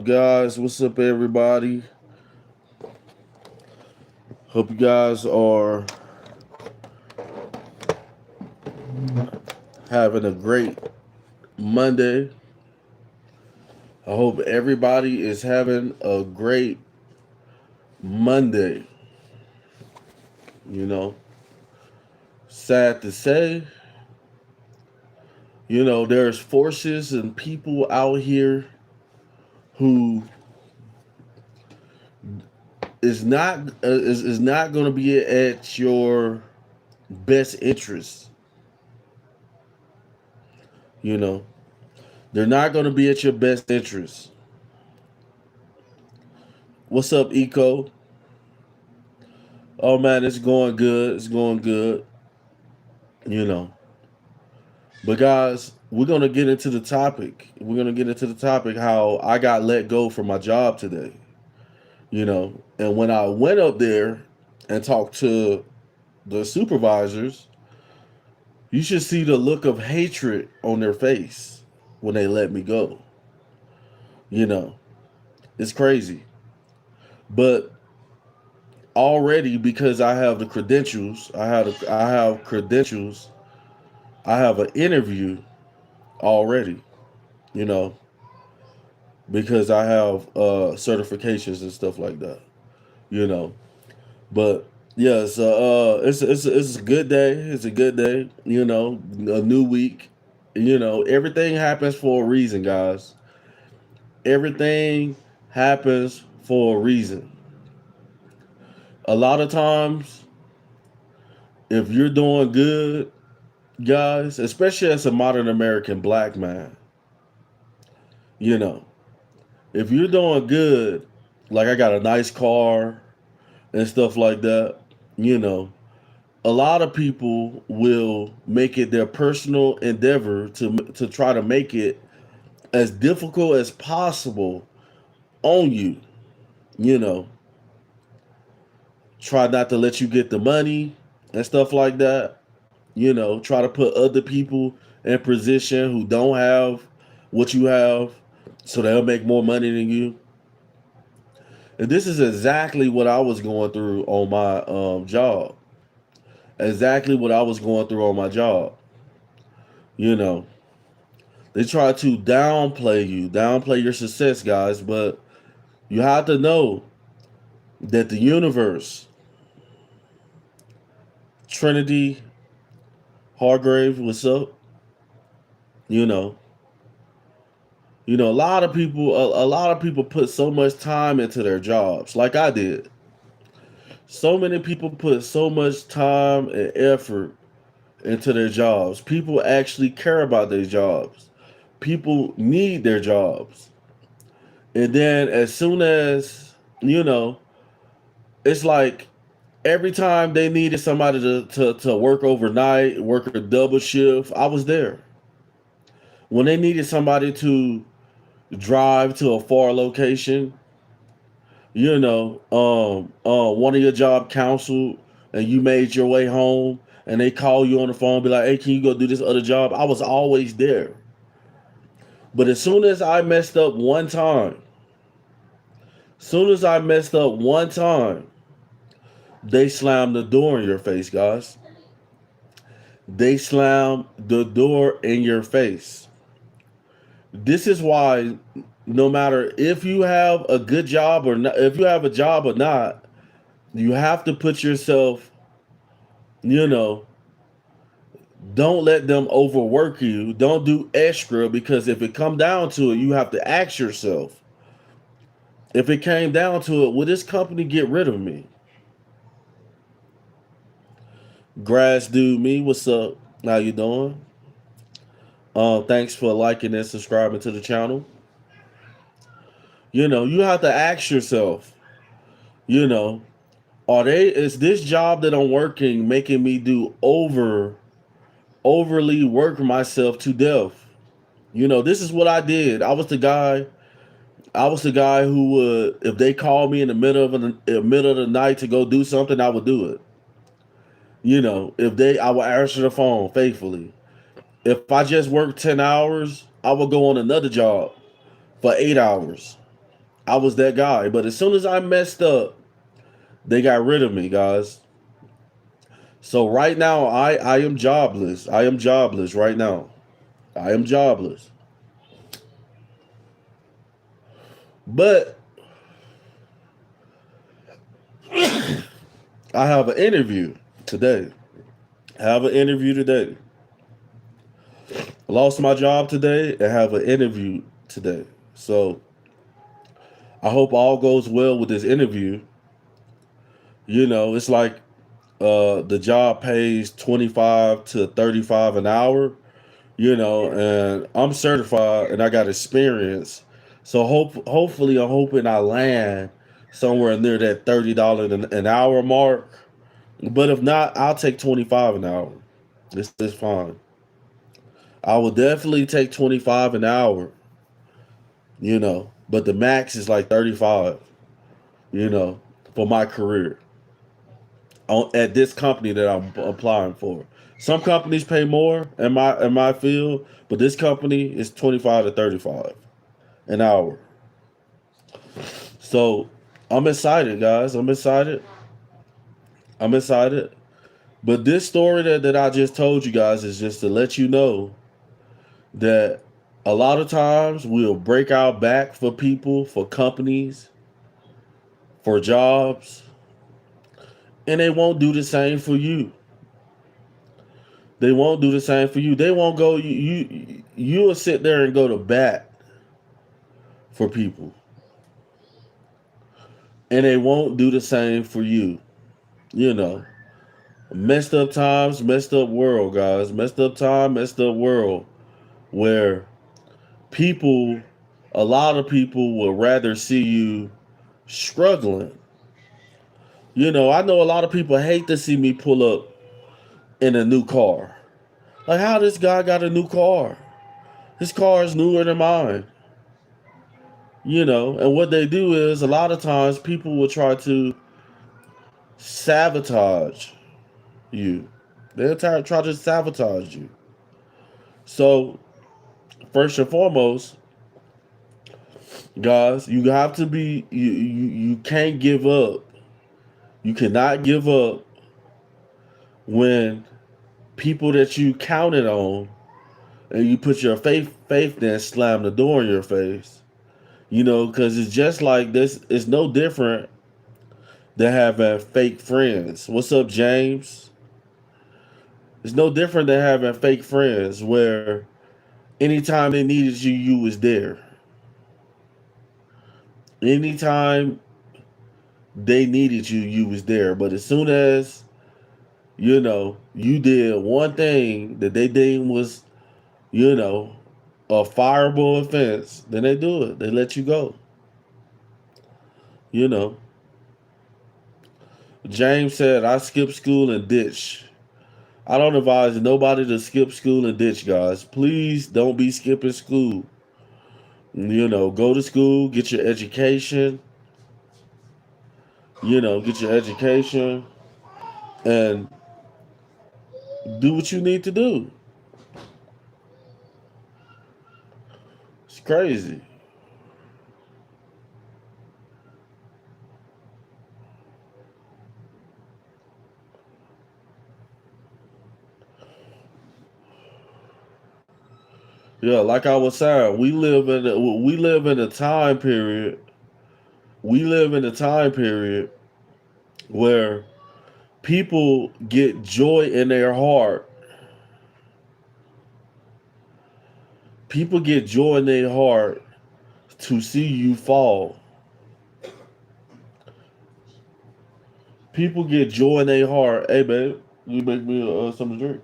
Guys? What's up, everybody? Hope you guys are having a great Monday. I hope everybody is having a great Monday. You know, sad to say, there's forces and people out here who is not going to be at your best interest. You know, they're not going to be at your best interest. What's up, Eco? Oh man, it's going good. It's going good. You know. But guys, we're gonna get into the topic. We're gonna get into the topic how I got let go from my job today. And when I went up there and talked to the supervisors, you should see the look of hatred on their face when they let me go. You know, it's crazy. But already because I have the credentials, I have credentials, I have an interview already. You know, because I have certifications and stuff like that. You know, but yeah, it's a good day. It's a good day. A new week. Everything happens for a reason, guys. Everything happens for a reason. A lot of times, if you're doing good, guys, especially as a modern American black man, you know, if you're doing good, like I got a nice car, and stuff like that, you know, a lot of people will make it their personal endeavor to try to make it as difficult as possible on you. You know, try not to let you get the money and stuff like that. Try to put other people in position who don't have what you have, so they'll make more money than you. And this is exactly what I was going through on my job. Exactly what I was going through on my job. You know, they try to downplay you, downplay your success, guys, but you have to know that the universe, Trinity Hargrave, what's up? You know, a lot of people, a lot of people put so much time into their jobs, like I did. So many people put so much time and effort into their jobs. People actually care about their jobs. People need their jobs. And then as soon as, you know, it's like every time they needed somebody to work overnight, work a double shift, I was there. When they needed somebody to drive to a far location, one of your job counseled and you made your way home and they call you on the phone, be like, hey, can you go do this other job? I was always there. But as soon as I messed up one time, soon as I messed up one time, they slammed the door in your face, guys. They slam the door in your face. This is why no matter if you have a good job or not, if you have a job or not, you have to put yourself, you know, don't let them overwork you. Don't do extra because if it come down to it, you have to ask yourself, if it came down to it, will this company get rid of me? Grass dude me, what's up? How you doing? Thanks for liking and subscribing to the channel. You have to ask yourself, you know, is this job that I'm working making me do overly work myself to death? This is what I did. I was the guy who would, if they called me in the middle of the night to go do something, I would do it. I would answer the phone faithfully. If I just worked 10 hours, I would go on another job for 8 hours. I was that guy. But as soon as I messed up, they got rid of me, guys. So right now, I am jobless. I am jobless right now. I am jobless. But I have an interview today. I have an interview today. I lost my job today and have an interview today. So I hope all goes well with this interview. You know, it's like the job pays 25 to 35 an hour, you know, and I'm certified and I got experience. So hopefully I'm hoping I land somewhere near that $30 an hour mark. But if not, I'll take 25 an hour. This is fine. I will definitely take 25 an hour, you know, but the max is like 35, you know, for my career at this company that I'm applying for. Some companies pay more in my field, but this company is 25 to 35 an hour. So I'm excited, guys. I'm excited. I'm excited. But this story that I just told you guys is just to let you know that a lot of times we'll break our back for people, for companies, for jobs, and they won't do the same for you. They won't do the same for you. They won't go. You'll sit there and go to bat for people, and they won't do the same for you. You know, messed up times, messed up world, guys. Messed up time, messed up world, where people, a lot of people will rather see you struggling. You know, I know a lot of people hate to see me pull up in a new car. Like, how this guy got a new car? His car is newer than mine. You know, and what they do is a lot of times people will try to sabotage you. They'll try to sabotage you. So, first and foremost, guys, you have to be, you can't give up. You cannot give up when people that you counted on and you put your faith there and slam the door in your face. You know, because it's just like this. It's no different than having fake friends. What's up, James? It's no different than having fake friends where anytime they needed you, you was there. Anytime they needed you, you was there. But as soon as, you know, you did one thing that they deemed was, you know, a fireable offense, then they do it. They let you go. You know. James said, I skipped school and ditch. I don't advise nobody to skip school and ditch, guys. Please don't be skipping school. You know, go to school, get your education. You know, get your education and do what you need to do. It's crazy. Yeah, like I was saying, we live in a time period. We live in a time period where people get joy in their heart. People get joy in their heart to see you fall. People get joy in their heart. Hey, babe, you make me something to drink.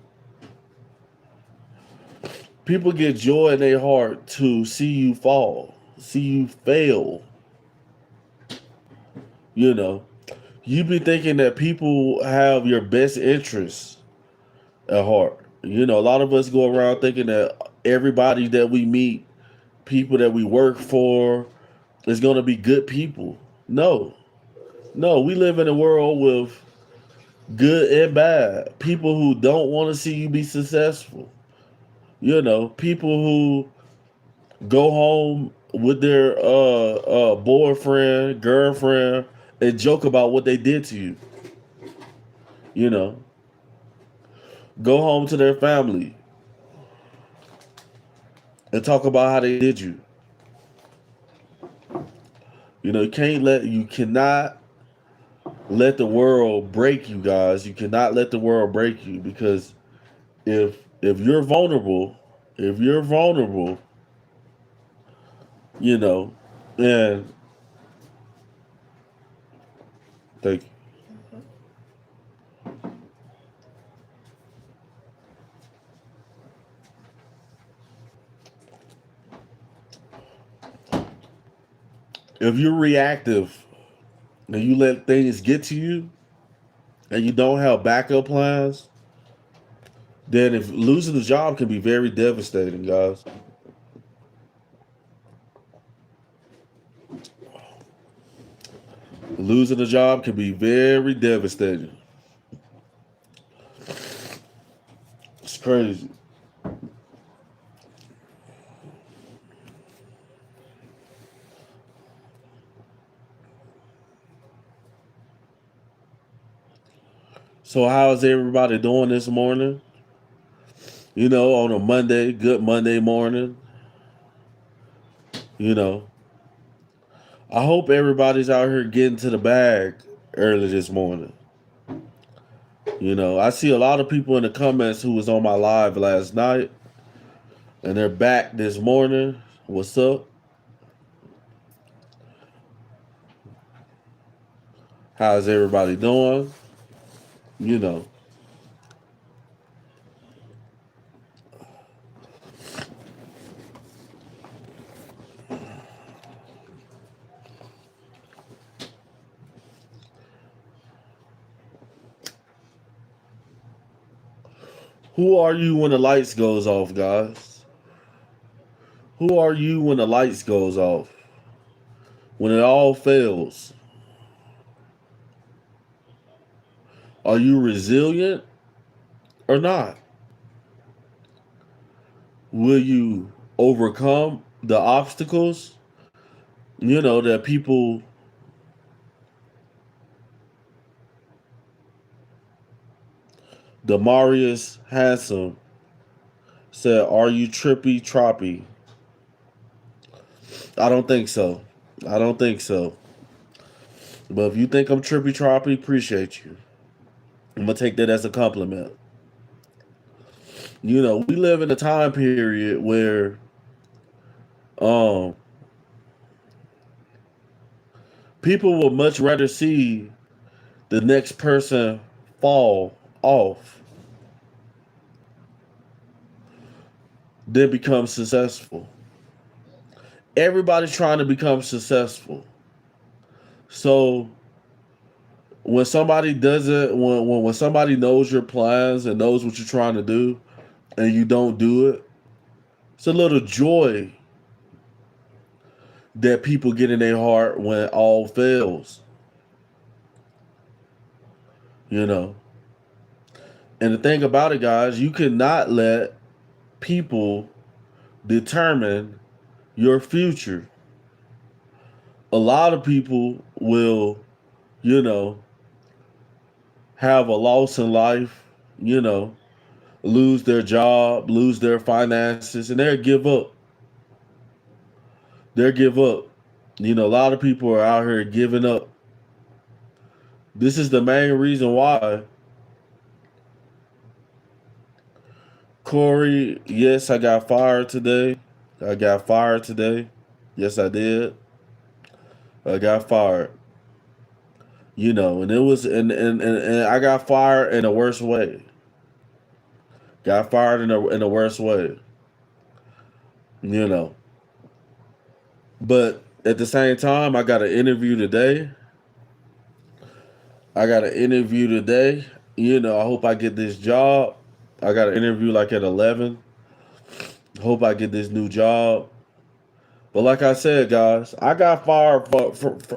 People get joy in their heart to see you fall, see you fail. You know, you be thinking that people have your best interests at heart. You know, a lot of us go around thinking that everybody that we meet, people that we work for, is going to be good people. No, no, we live in a world with good and bad. People who don't want to see you be successful. You know, people who go home with their boyfriend, girlfriend, and joke about what they did to you. You know, go home to their family and talk about how they did you. You know, you cannot let the world break you, guys. You cannot let the world break you, because if you're vulnerable, if you're vulnerable, you know, and thank you. If you're reactive and you let things get to you and you don't have backup plans, then if losing the job can be very devastating, guys. Losing a job can be very devastating. It's crazy. So how's everybody doing this morning? You know, on a Monday, good Monday morning. You know, I hope everybody's out here getting to the bag early this morning. You know, I see a lot of people in the comments who was on my live last night and they're back this morning. What's up? How's everybody doing? You know, who are you when the lights goes off, guys? Who are you when the lights goes off? When it all fails? Are you resilient or not? Will you overcome the obstacles, you know, that people Demarius Handsome said, are you trippy troppy? I don't think so. I don't think so. But if you think I'm trippy troppy, appreciate you. I'm gonna take that as a compliment. You know, we live in a time period where um people would much rather see the next person fall off than become successful. Everybody's trying to become successful. So when somebody doesn't when somebody knows your plans and knows what you're trying to do and you don't do it, it's a little joy that people get in their heart when all fails, you know. And the thing about it, guys, you cannot let people determine your future. A lot of people will, you know, have a loss in life, you know, lose their job, lose their finances, and they'll give up. They'll give up. You know, a lot of people are out here giving up. This is the main reason why. Corey, yes, I got fired today. I got fired today. Yes, I did. I got fired. You know, and it was and I got fired in the worst way. Got fired in the worst way. You know. But at the same time, I got an interview today. I got an interview today. You know, I hope I get this job. I got an interview like at 11. Hope I get this new job. But like I said, guys, I got fired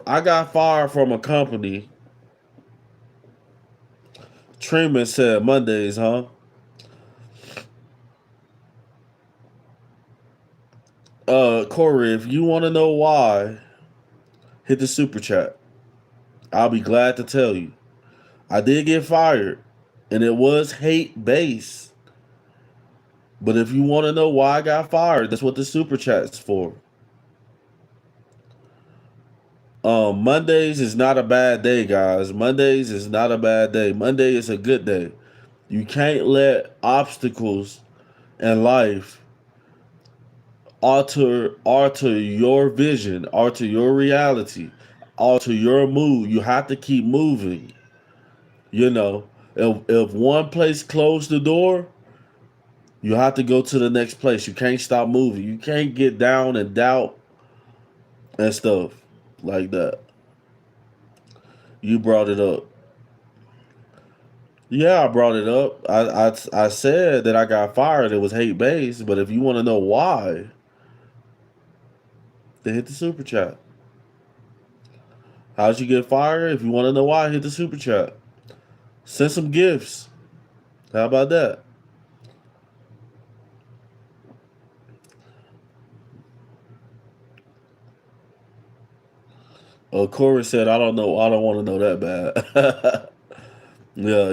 I got fired from a company. Truman said Mondays, huh? Corey, if you want to know why, hit the super chat. I'll be glad to tell you. I did get fired, and it was hate based. But if you want to know why I got fired, that's what the super chat's for. Mondays is not a bad day, guys. Mondays is not a bad day. Monday is a good day. You can't let obstacles in life alter your vision, alter your reality, alter your mood. You have to keep moving. You know, if one place closed the door, you have to go to the next place. You can't stop moving. You can't get down and doubt and stuff like that. You brought it up. Yeah, I brought it up. I said that I got fired. It was hate based. But if you want to know why, then hit the super chat. How'd you get fired? If you want to know why, hit the super chat. Send some gifts. How about that? Corey said, "I don't know. I don't want to know that bad." Yeah.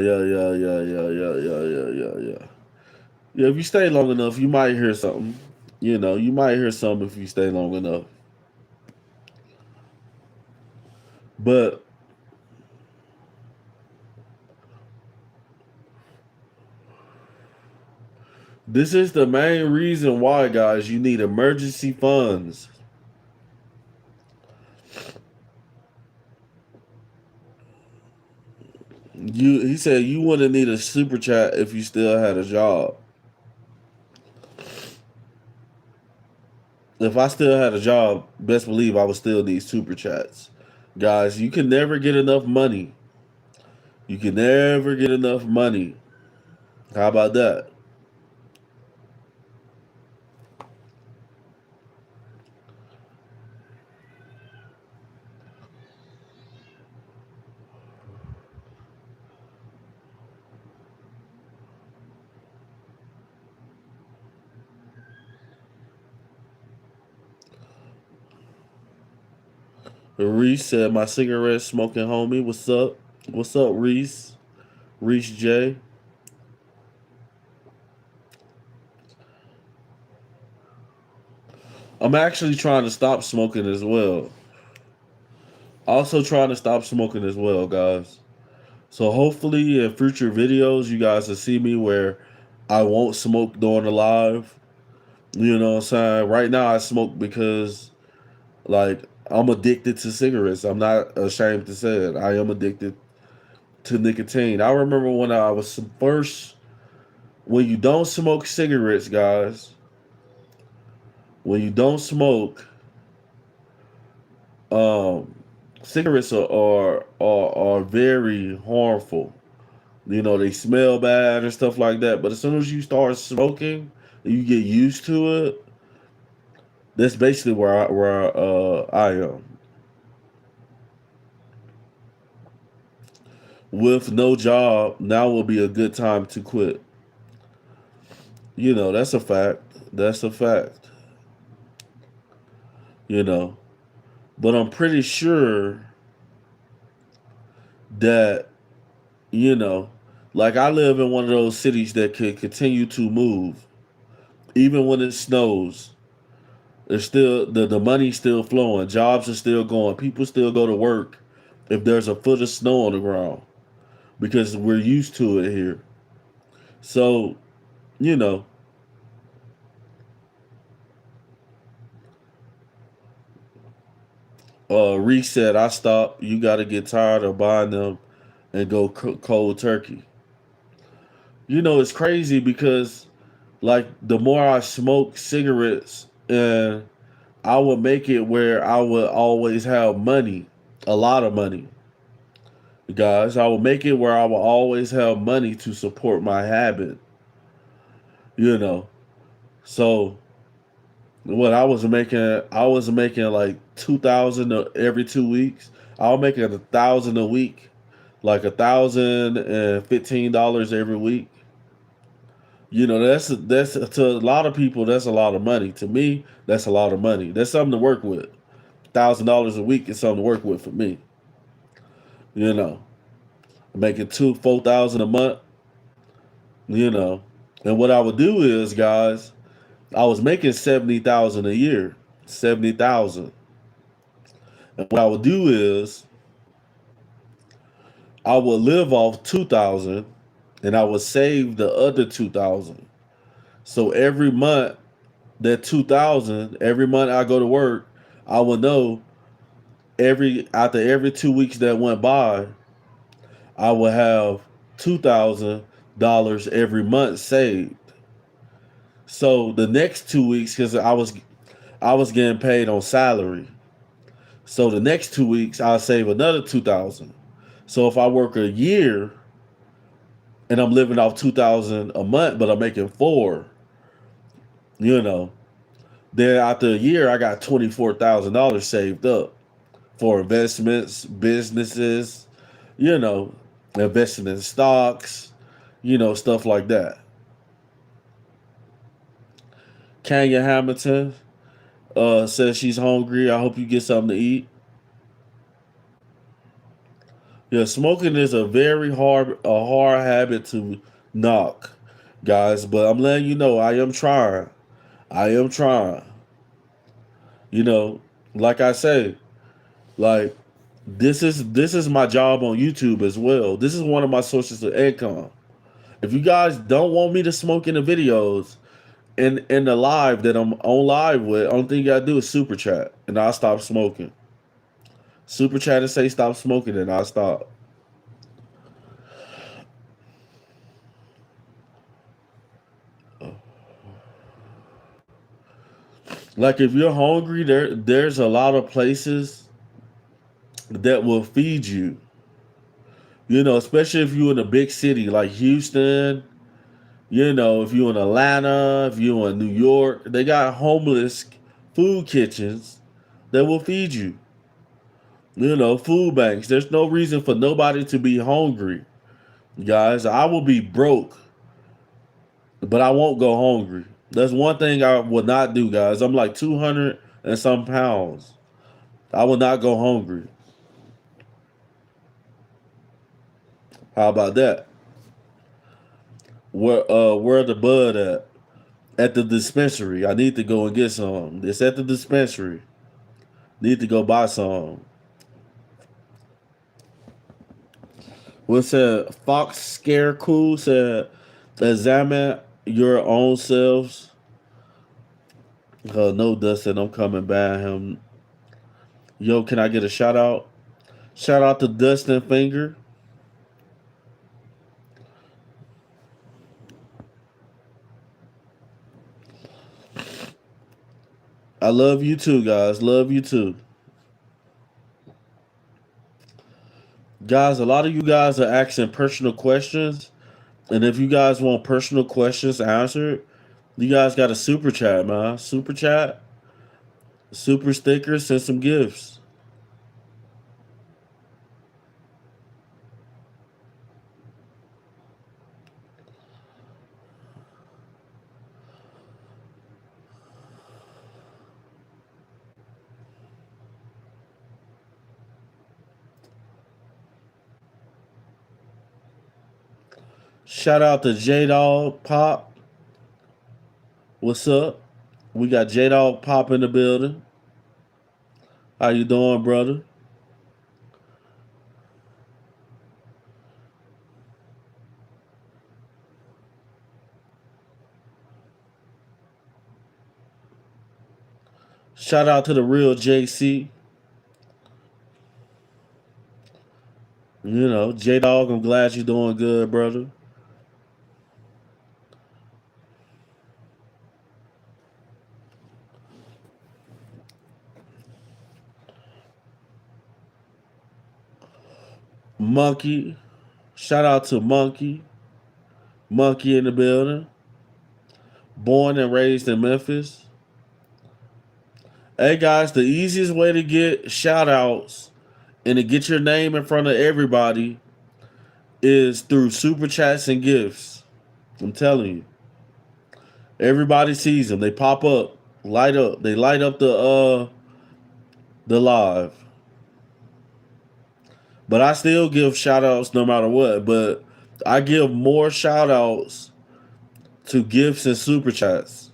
Yeah, if you stay long enough, you might hear something. You know, you might hear something if you stay long enough. But this is the main reason why, guys, you need emergency funds. He said you wouldn't need a super chat if you still had a job. If I still had a job, best believe I would still need super chats. Guys, you can never get enough money. You can never get enough money. How about that? Reese said, "My cigarette smoking homie. What's up? What's up, Reese? Reese J. I'm actually trying to stop smoking as well. Also trying to stop smoking as well, guys. So hopefully in future videos, you guys will see me where I won't smoke during the live. You know what I'm saying? Right now, I smoke because like I'm addicted to cigarettes. I'm not ashamed to say it. I am addicted to nicotine. I remember when I was first, when you don't smoke cigarettes, guys, when you don't smoke, um, cigarettes are very harmful. You know, they smell bad and stuff like that. But as soon as you start smoking, you get used to it. That's basically where I am. With no job, now will be a good time to quit. You know, that's a fact. That's a fact. You know, but I'm pretty sure that you know, like I live in one of those cities that could continue to move even when it snows. There's still the money's still flowing. Jobs are still going. People still go to work if there's a foot of snow on the ground because we're used to it here. So, you know, Reese said, I stopped. You got to get tired of buying them and go cold turkey. You know, it's crazy because, like, the more I smoke cigarettes, and I would make it where I would always have money, a lot of money. Guys, I would make it where I will always have money to support my habit. You know, so what I was making like 2,000 every 2 weeks. I was making 1,000 a week, like $1,015 every week. That's to a lot of people, that's a lot of money. To me, that's a lot of money. That's something to work with. $1,000 a week is something to work with for me. You know, making 4,000 a month. You know, and what I would do is, guys, I was making 70,000 a year, 70,000, and what I would do is I would live off 2,000, and I would save the other 2,000. So every month, that 2,000, every month I go to work, I will know after every 2 weeks that went by, I will have $2,000 every month saved. So the next 2 weeks, because I was getting paid on salary. So the next 2 weeks I'll save another 2,000. So if I work a year and I'm living off 2,000 a month, but I'm making four, you know, then after a year I got $24,000 saved up for investments, businesses, you know, investing in stocks, stuff like that. Kenya Hamilton says she's hungry. I hope you get something to eat. Yeah, smoking is a hard habit to knock, guys. But I'm letting you know, I am trying. I am trying. You know, like I say, like this is my job on YouTube as well. This is one of my sources of income. If you guys don't want me to smoke in the videos in the live that I'm on live with, only thing you gotta do is super chat, and I'll stop smoking. Super chat and say stop smoking, and I'll stop. Like if you're hungry, there's a lot of places that will feed you. Especially if you're in a big city like Houston. If you're in Atlanta, if you're in New York, they got homeless food kitchens that will feed you. Food banks. There's no reason for nobody to be hungry, guys. I will be broke, but I won't go hungry. That's one thing I will not do, guys. I'm like 200 and some pounds. I will not go hungry. How about that? Where the bud at? At the dispensary. I need to go and get some. It's at the dispensary. Need to go buy some. What said Fox Scare Cool said, examine your own selves. No, Dustin, I'm coming by him. Yo, can I get a shout out? Shout out to Dustin Finger. I love you too, guys. Love you too. Guys, a lot of you guys are asking personal questions. And if you guys want personal questions answered, you guys got a super chat, man. Super chat, super stickers, send some gifts. Shout out to J Dog Pop. What's up? We got J Dog Pop in the building. How you doing, brother? Shout out to the real JC. J Dog, I'm glad you're doing good, brother. Monkey. Shout out to Monkey. Monkey in the building. Born and raised in Memphis. Hey guys, the easiest way to get shout outs and to get your name in front of everybody is through super chats and gifts. I'm telling you. Everybody sees them. They pop up, light up. They light up the live. But I still give shout outs no matter what. But I give more shout outs to gifts and super chats.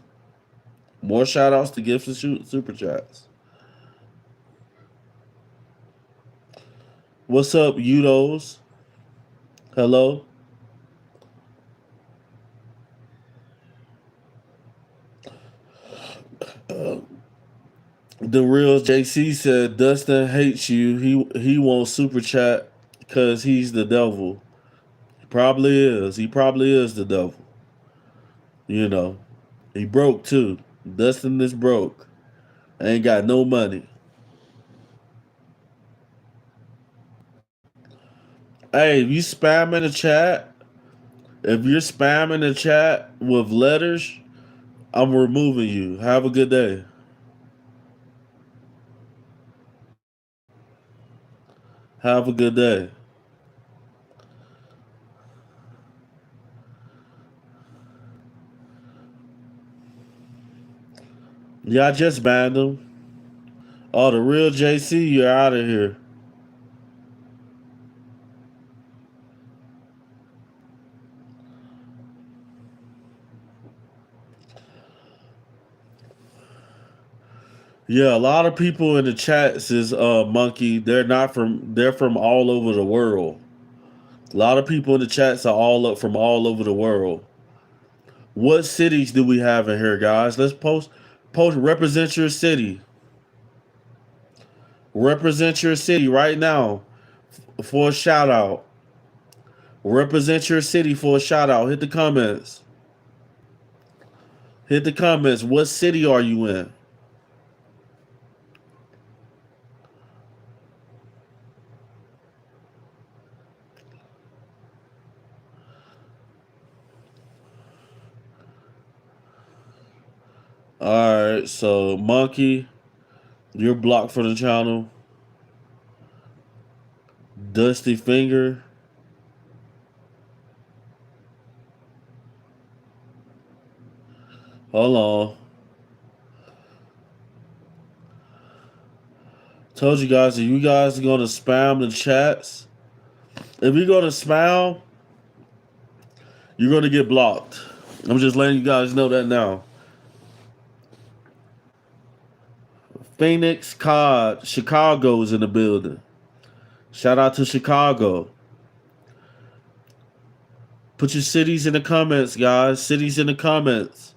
More shout outs to gifts and super chats. What's up, Udos? Hello? The real JC said Dustin hates you. He won't super chat because he's the devil. He probably is. He probably is the devil. You know. He broke too. Dustin is broke. Ain't got no money. Hey, if you spam in the chat, if you're spamming the chat with letters, I'm removing you. Have a good day. Have a good day. Yeah, I just banned him. Oh, the real JC, you're out of here. Yeah, a lot of people in the chats is monkey. They're from all over the world. A lot of people in the chats are all up from all over the world. What cities do we have in here, guys? Let's post represent your city. Represent your city right now for a shout out. Represent your city for a shout out. Hit the comments. Hit the comments. What city are you in? Alright, so Monkey, you're blocked from the channel. Dusty Finger. Hold on. Told you guys, if you guys are gonna spam the chats, if you're gonna spam, you're gonna get blocked. I'm just letting you guys know that now. Phoenix COD, Chicago's in the building. Shout out to Chicago. Put your cities in the comments, guys. Cities in the comments.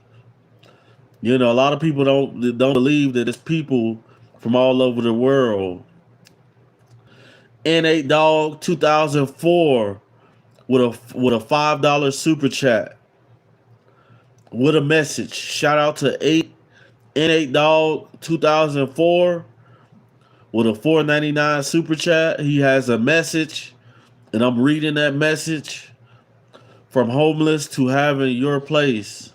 You know, a lot of people don't believe that it's people from all over the world. N8 Dog 2004 with a $5 super chat with a message. Shout out to N8 Dog 2004 with a $4.99 super chat. He has a message, and I'm reading that message. From homeless to having your place.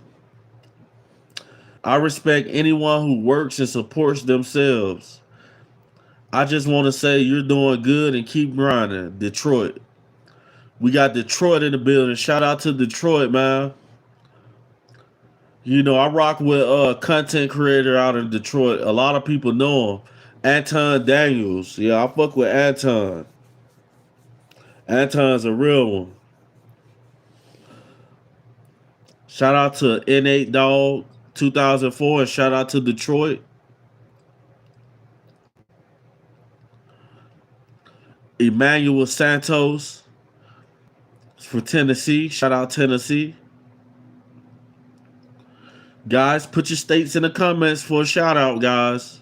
I respect anyone who works and supports themselves. I just want to say you're doing good and keep grinding. Detroit. We got Detroit in the building. Shout out to Detroit, man. You know, I rock with a content creator out in Detroit. A lot of people know him. Anton Daniels. Yeah, I fuck with Anton. Anton's a real one. Shout out to N8 Dog 2004 and shout out to Detroit. Emmanuel Santos for Tennessee. Shout out Tennessee. Guys, put your states in the comments for a shout out, guys.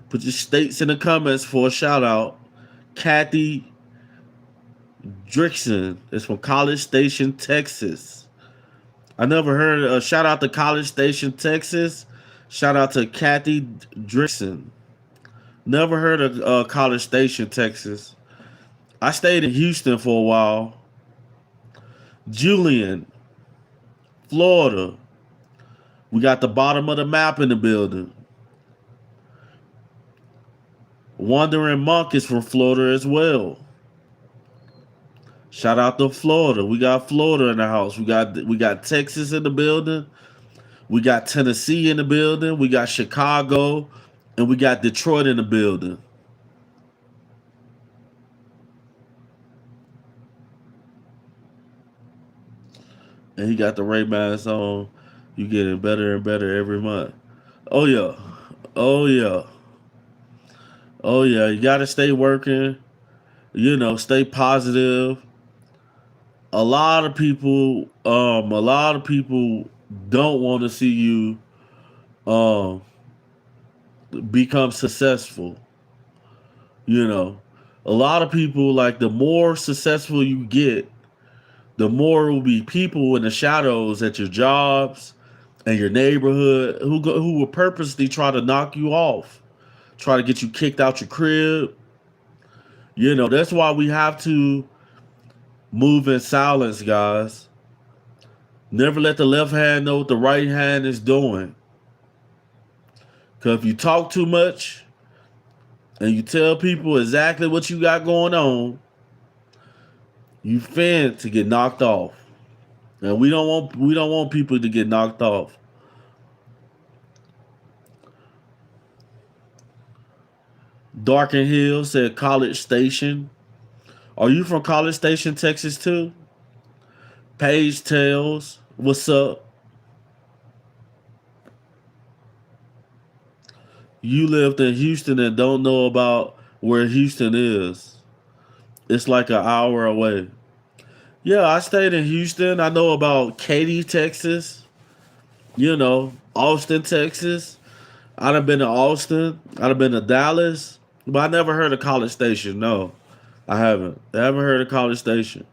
Put your states in the comments for a shout out. Kathy Drickson is from College Station, Texas. I never heard a shout out to College Station, Texas. Shout out to Kathy Drickson. Never heard of College Station, Texas. I stayed in Houston for a while. Julian, Florida. We got the bottom of the map in the building. Wandering Monk is from Florida as well. Shout out to Florida. We got Florida in the house. We got Texas in the building. We got Tennessee in the building. We got Chicago, and we got Detroit in the building. And he got the Ray-Bans on. You getting better and better every month. Oh yeah. Oh yeah. Oh yeah. You gotta stay working. Stay positive. A lot of people don't want to see you um become successful. You know. A lot of people, like, the more successful you get, the more will be people in the shadows at your jobs and your neighborhood who will purposely try to knock you off, try to get you kicked out your crib. That's why we have to move in silence, guys. Never let the left hand know what the right hand is doing. Because if you talk too much and you tell people exactly what you got going on, you fin to get knocked off. And we don't want people to get knocked off. Darken Hill said College Station. Are you from College Station, Texas too? Paige Tales, what's up? You lived in Houston and don't know about where Houston is. It's like an hour away. Yeah, I stayed in Houston. I know about Katy, Texas. Austin, Texas. I'd have been to Austin. I'd have been to Dallas. But I never heard of College Station. No, I haven't. I haven't heard of College Station.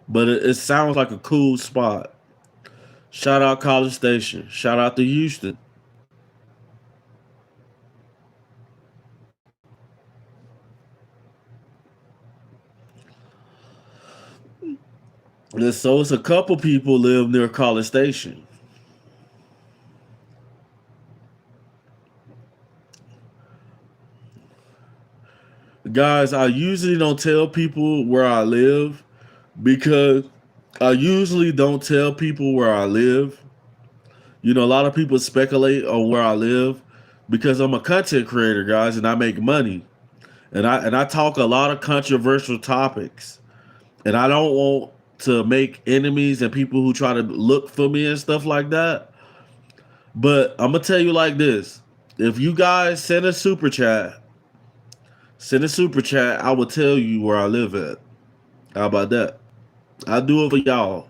But it sounds like a cool spot. Shout out College Station. Shout out to Houston. And so it's a couple people live near College Station. Guys, I usually don't tell people where I live because I usually don't tell people where I live. A lot of people speculate on where I live because I'm a content creator, guys, and I make money. And I talk a lot of controversial topics. And I don't want to make enemies and people who try to look for me and stuff like that. But I'm gonna tell you like this. If you guys send a super chat, I will tell you where I live at. How about that? I'll do it for y'all.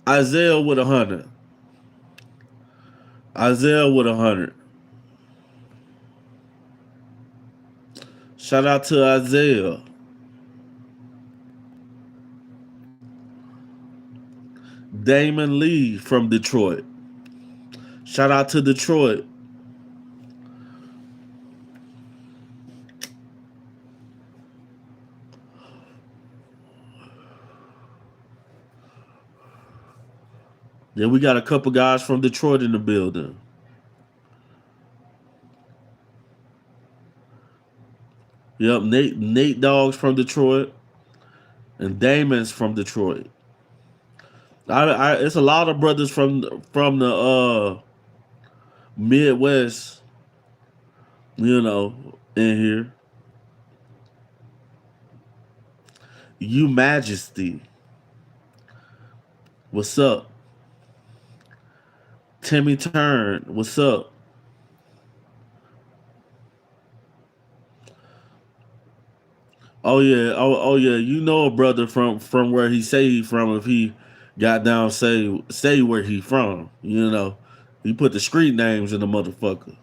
Isaiah with 100. Isaiah with 100. Shout out to Isaiah. Damon Lee from Detroit. Shout out to Detroit. Then we got a couple guys from Detroit in the building. Yep, Nate Dogg's from Detroit, and Damon's from Detroit. It's a lot of brothers from the Midwest, in here. You Majesty, what's up? Timmy Turn, what's up? Oh yeah, oh yeah. A brother from where he say he from. If he got down, say where he from. He put the street names in the motherfucker.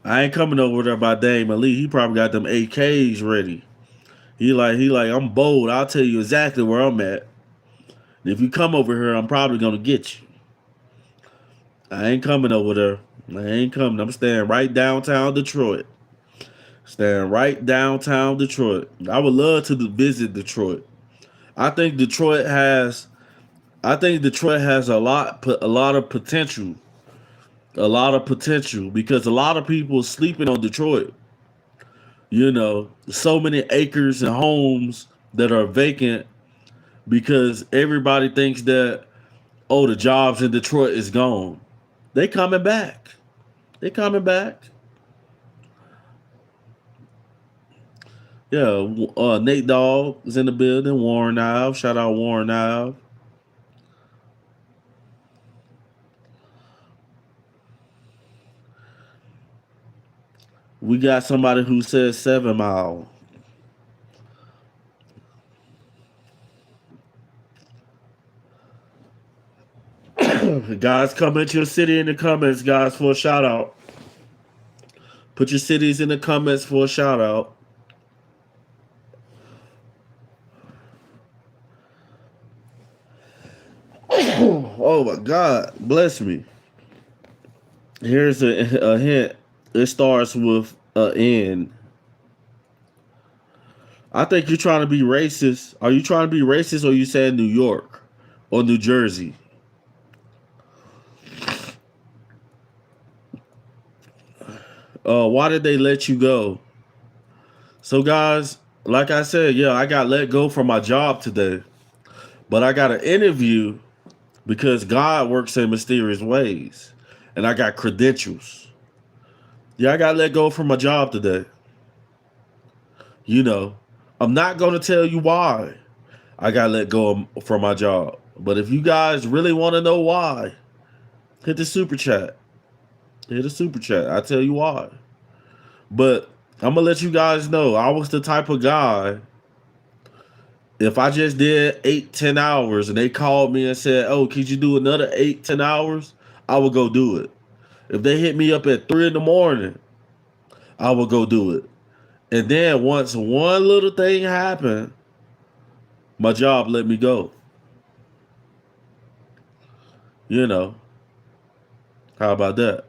I ain't coming over there by Damon Lee. He probably got them AKs ready. He like I'm bold. I'll tell you exactly where I'm at. And if you come over here, I'm probably gonna get you. I ain't coming over there. I ain't coming. I'm staying right downtown Detroit. Staying right downtown Detroit. I would love to visit Detroit. I think Detroit has. I think Detroit has a lot of potential. A lot of potential because a lot of people sleeping on Detroit. So many acres and homes that are vacant because everybody thinks that, oh, the jobs in Detroit is gone. They coming back. They coming back. Yeah, Nate Dogg is in the building. Warren Ive. Shout out Warren Ive. We got somebody who says 7 Mile. Guys, comment your city in the comments, guys, for a shout out. Put your cities in the comments for a shout out. Oh my God, bless me. Here's a hint. It starts with a N. I think you're trying to be racist. Are you trying to be racist, or you saying New York or New Jersey? Why did they let you go? So, guys, like I said, yeah, I got let go from my job today, but I got an interview because God works in mysterious ways, and I got credentials. Yeah, I got let go from my job today. You know, I'm not going to tell you why I got let go from my job, but if you guys really want to know why, hit the super chat. Hit the super chat. I tell you why. But I'm gonna let you guys know I was the type of guy. If I just did 8, 10 hours and they called me and said, "Oh, could you do another 8, 10 hours?" I would go do it. If they hit me up at 3 in the morning, I would go do it. And then once one little thing happened, my job let me go. You know, how about that?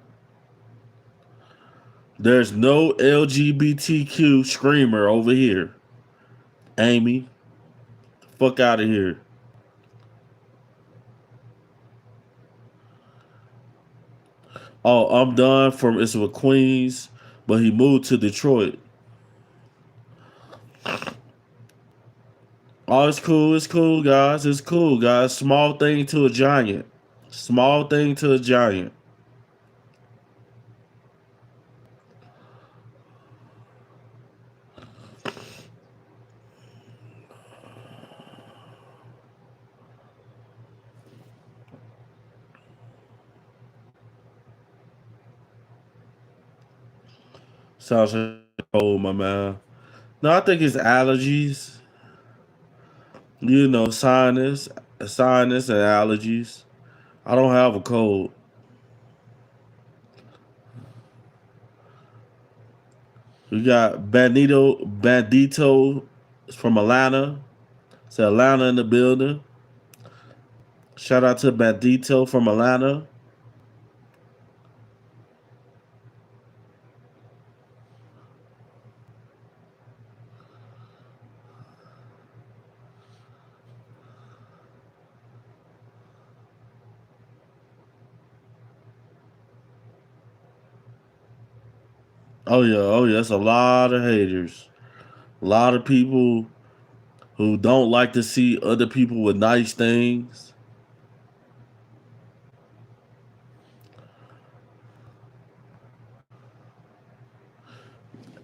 There's no LGBTQ screamer over here. Amy, fuck out of here. Oh, I'm done from it's with Queens, but he moved to Detroit. Oh, it's cool, guys. It's cool, guys. Small thing to a giant. Small thing to a giant. Sounds like cold, my man. No, I think it's allergies. You know, sinus and allergies. I don't have a cold. We got Bandito from Atlanta. It's Atlanta in the building. Shout out to Bandito from Atlanta. Oh yeah, that's a lot of haters. A lot of people who don't like to see other people with nice things.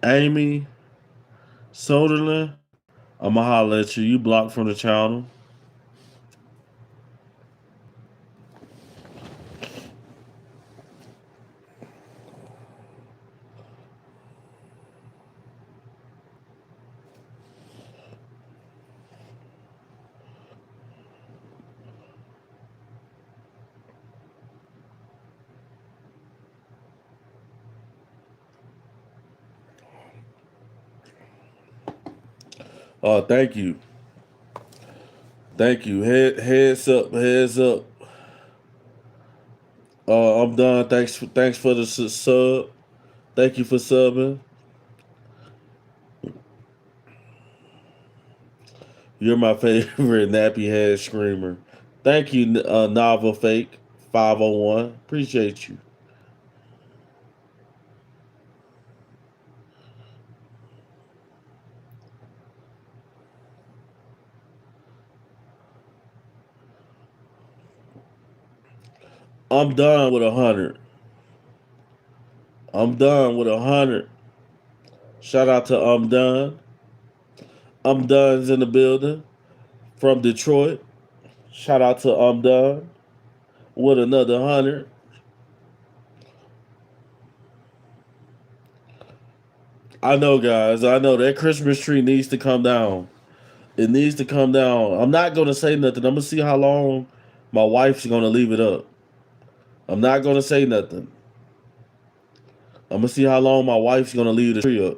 Amy Soderlin, I'ma holler at you. You blocked from the channel. Oh, thank you. Thank you. Heads up, heads up. I'm done. Thanks for the sub. Thank you for subbing. You're my favorite nappy head screamer. Thank you, Novel Fake 501. Appreciate you. I'm done with 100. I'm done with 100. Shout out to I'm done. I'm done's in the building from Detroit. Shout out to I'm done with another 100. I know, guys. I know that Christmas tree needs to come down. It needs to come down. I'm not gonna say nothing. I'm gonna see how long my wife's gonna leave it up. I'm not gonna say nothing. I'm gonna see how long my wife's gonna leave the tree up.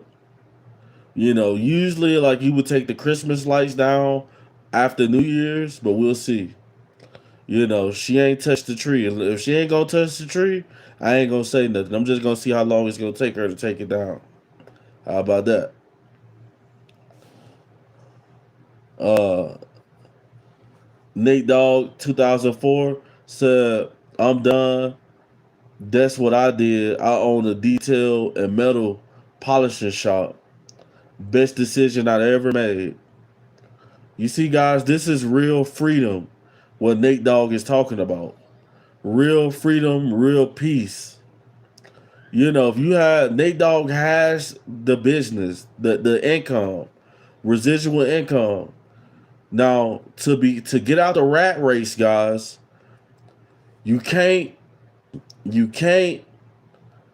Usually like you would take the Christmas lights down after New Year's, but we'll see. She ain't touched the tree. If she ain't gonna touch the tree, I ain't gonna say nothing. I'm just gonna see how long it's gonna take her to take it down. How about that? Uh Nate Dogg 2004 said, I'm done. That's what I did. I own a detail and metal polishing shop. Best decision I ever made. You see, guys, this is real freedom. What Nate Dogg is talking about. Real freedom, real peace. If you had Nate Dogg has the business, the income, residual income. Now to get out the rat race, guys, you can't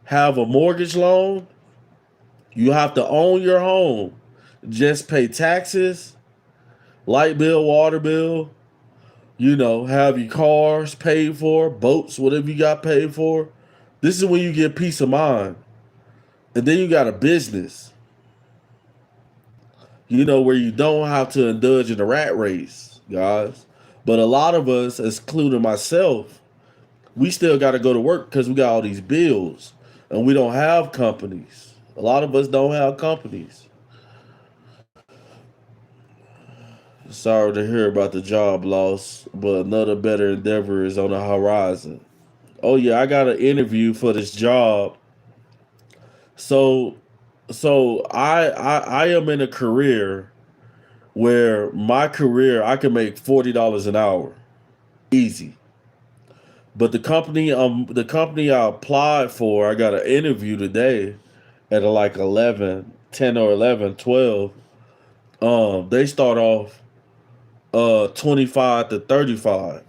have a mortgage loan. You have to own your home. Just pay taxes, light bill, water bill, have your cars paid for, boats, whatever you got paid for. This is when you get peace of mind. And then you got a business, where you don't have to indulge in the rat race, guys. But a lot of us, including myself, we still got to go to work because we got all these bills and we don't have companies. A lot of us don't have companies. Sorry to hear about the job loss, but another better endeavor is on the horizon. Oh yeah, I got an interview for this job. So so I am in a career where my career I can make $40 an hour. Easy. But the company I applied for, I got an interview today at like 11, 10 or 11, 12. They start off 25 to 35.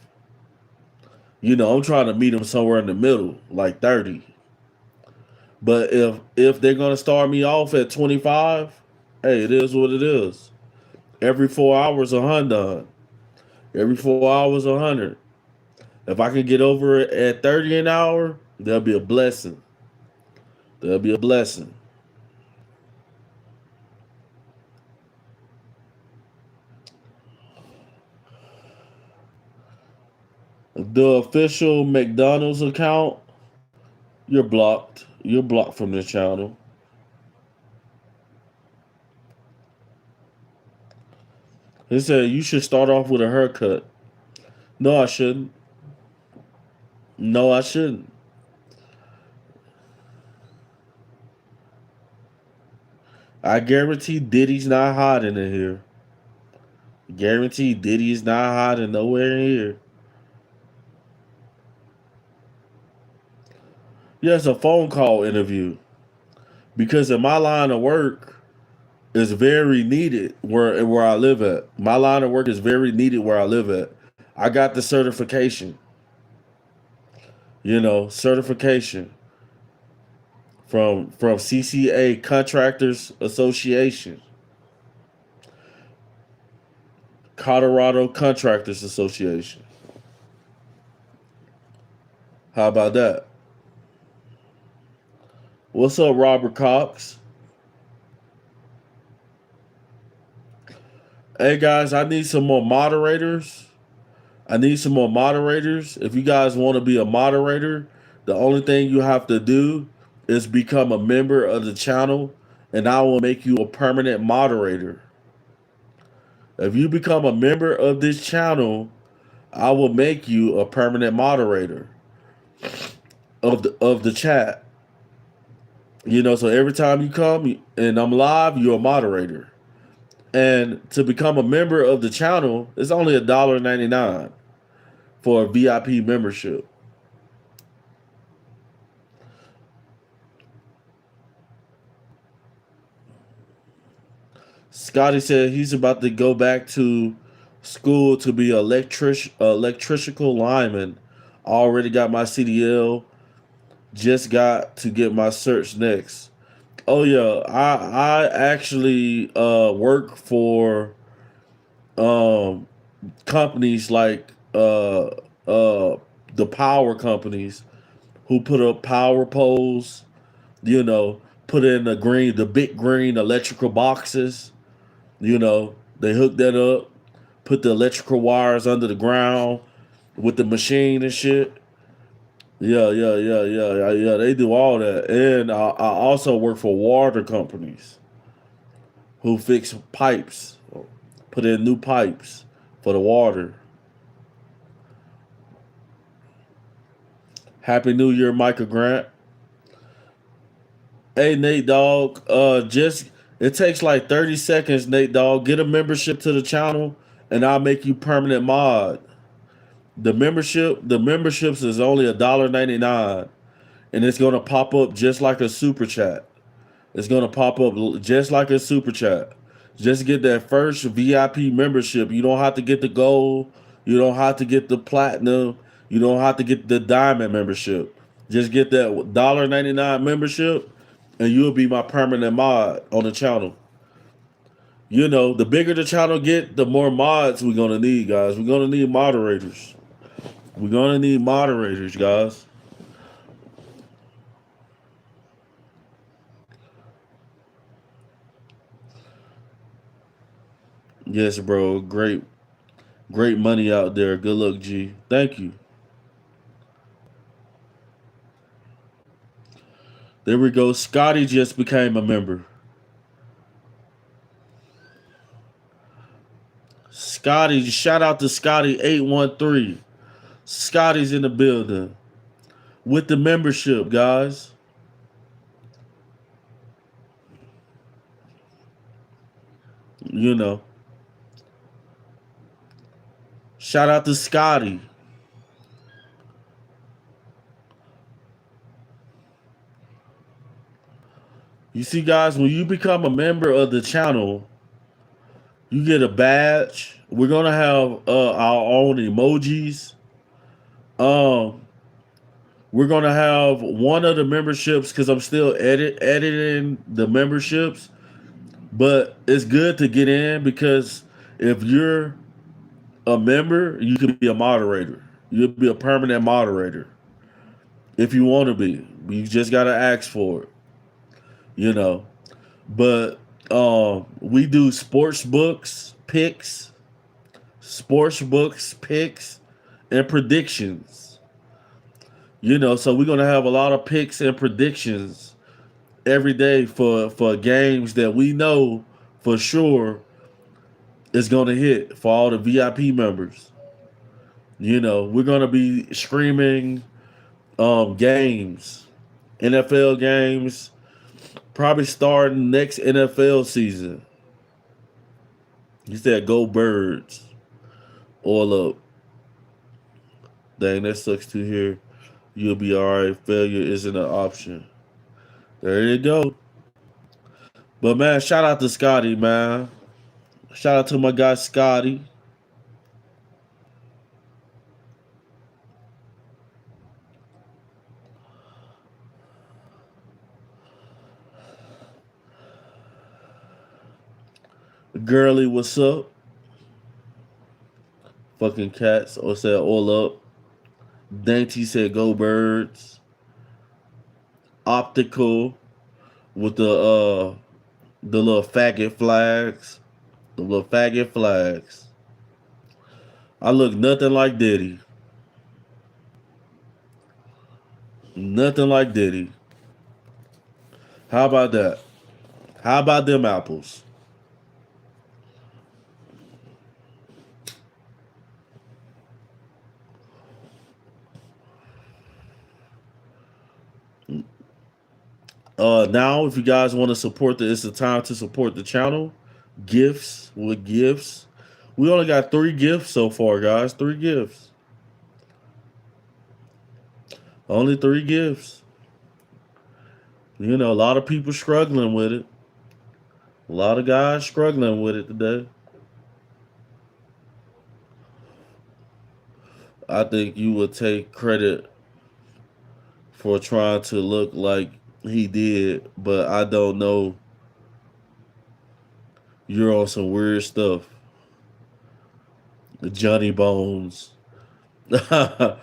I'm trying to meet them somewhere in the middle, like 30. But if they're gonna start me off at 25, hey, it is what it is. Every 4 hours, $100. Every 4 hours, $100. If I can get over it at 30 an hour, that'll be a blessing. That'll be a blessing. The official McDonald's account, you're blocked. You're blocked from this channel. He said you should start off with a haircut. No, I shouldn't. No, I shouldn't. I guarantee Diddy's not hiding in here. Guarantee Diddy's not hiding nowhere in here. Yeah, it's a phone call interview. Because in my line of work is very needed where I live at. My line of work is very needed where I live at. I got the certification. Certification from CCA Contractors Association. Colorado Contractors Association. How about that? What's up, Robert Cox? Hey guys, I need some more moderators. I need some more moderators. If you guys want to be a moderator, the only thing you have to do is become a member of the channel, and I will make you a permanent moderator. If you become a member of this channel, I will make you a permanent moderator of the chat. So every time you come and I'm live, you're a moderator. And to become a member of the channel, it's only $1.99 for a VIP membership. Scotty said he's about to go back to school to be electrical lineman. Already got my CDL. Just got to get my search next. Oh yeah, I actually work for um companies like the power companies who put up power poles, you know, put in the big green electrical boxes, you know, they hook that up, put the electrical wires under the ground with the machine and shit. Yeah. They do all that, and I also work for water companies who fix pipes, put in new pipes for the water. Happy New Year, Michael Grant. Hey Nate Dogg, just it takes like 30 seconds, Nate Dogg. Get a membership to the channel and I'll make you permanent mod. The memberships is only $1.99 and it's gonna pop up just like a super chat. It's gonna pop up just like a super chat. Just get that first VIP membership. You don't have to get the gold. You don't have to get the platinum. You don't have to get the diamond membership. Just get that $1.99 membership, and you'll be my permanent mod on the channel. You know, the bigger the channel get, the more mods we're gonna need, guys. We're gonna need moderators. We're gonna need moderators, guys. Yes, bro. Great money out there. Good luck, G. Thank you. There we go. Scotty just became a member. Scotty, shout out to Scotty813. Scotty's in the building with the membership, guys. You know, shout out to Scotty. You see, guys, when you become a member of the channel, you get a badge. We're gonna have our own emojis. Um, we're gonna have one of the memberships because I'm still editing the memberships. But it's good to get in because if you're a member, you can be a moderator. You'll be a permanent moderator if you want to be. You just gotta ask for it, you know. But we do sports books, picks, and predictions. You know, so we're gonna have a lot of picks and predictions every day for games that we know for sure is gonna hit for all the VIP members. You know, we're gonna be streaming games, NFL games, probably starting next NFL season. You said go birds. All up. Dang, that sucks to hear. You'll be alright. Failure isn't an option. There you go. But man, shout out to Scotty, man. Shout out to my guy Scotty. Girly, what's up? Fucking cats. Or said all up. Dainty said go birds. Optical with the little faggot flags. The little faggot flags. I look nothing like Diddy. Nothing like Diddy. How about that? How about them apples? Now if you guys want to support it's the time to support the channel. Gifts with gifts. We only got 3 gifts so far, guys. 3 gifts. Only 3 gifts. You know, a lot of people struggling with it. A lot of guys struggling with it today. I think you would take credit for trying to look like he did, but I don't know. You're on some weird stuff. Johnny Bones. That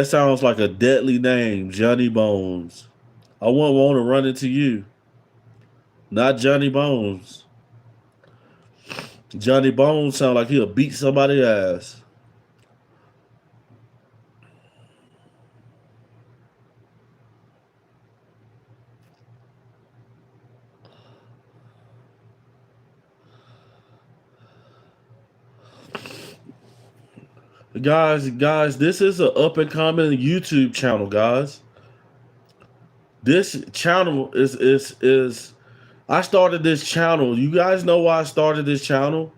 sounds like a deadly name, Johnny Bones. I wouldn't want to run into you. Not Johnny Bones. Johnny Bones sound like he'll beat somebody's ass. Guys, this is an up and coming YouTube channel, guys. This channel is I started this channel. You guys know why I started this channel?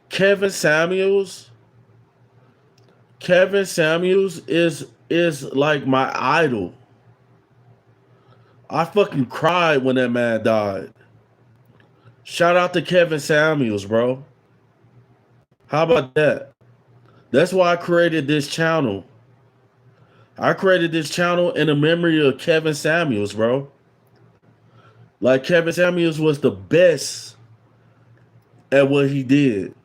Kevin Samuels. Kevin Samuels is like my idol. I fucking cried when that man died. Shout out to Kevin Samuels, bro. How about that? That's why I created this channel. I created this channel in the memory of Kevin Samuels, bro. Like Kevin Samuels was the best at what he did.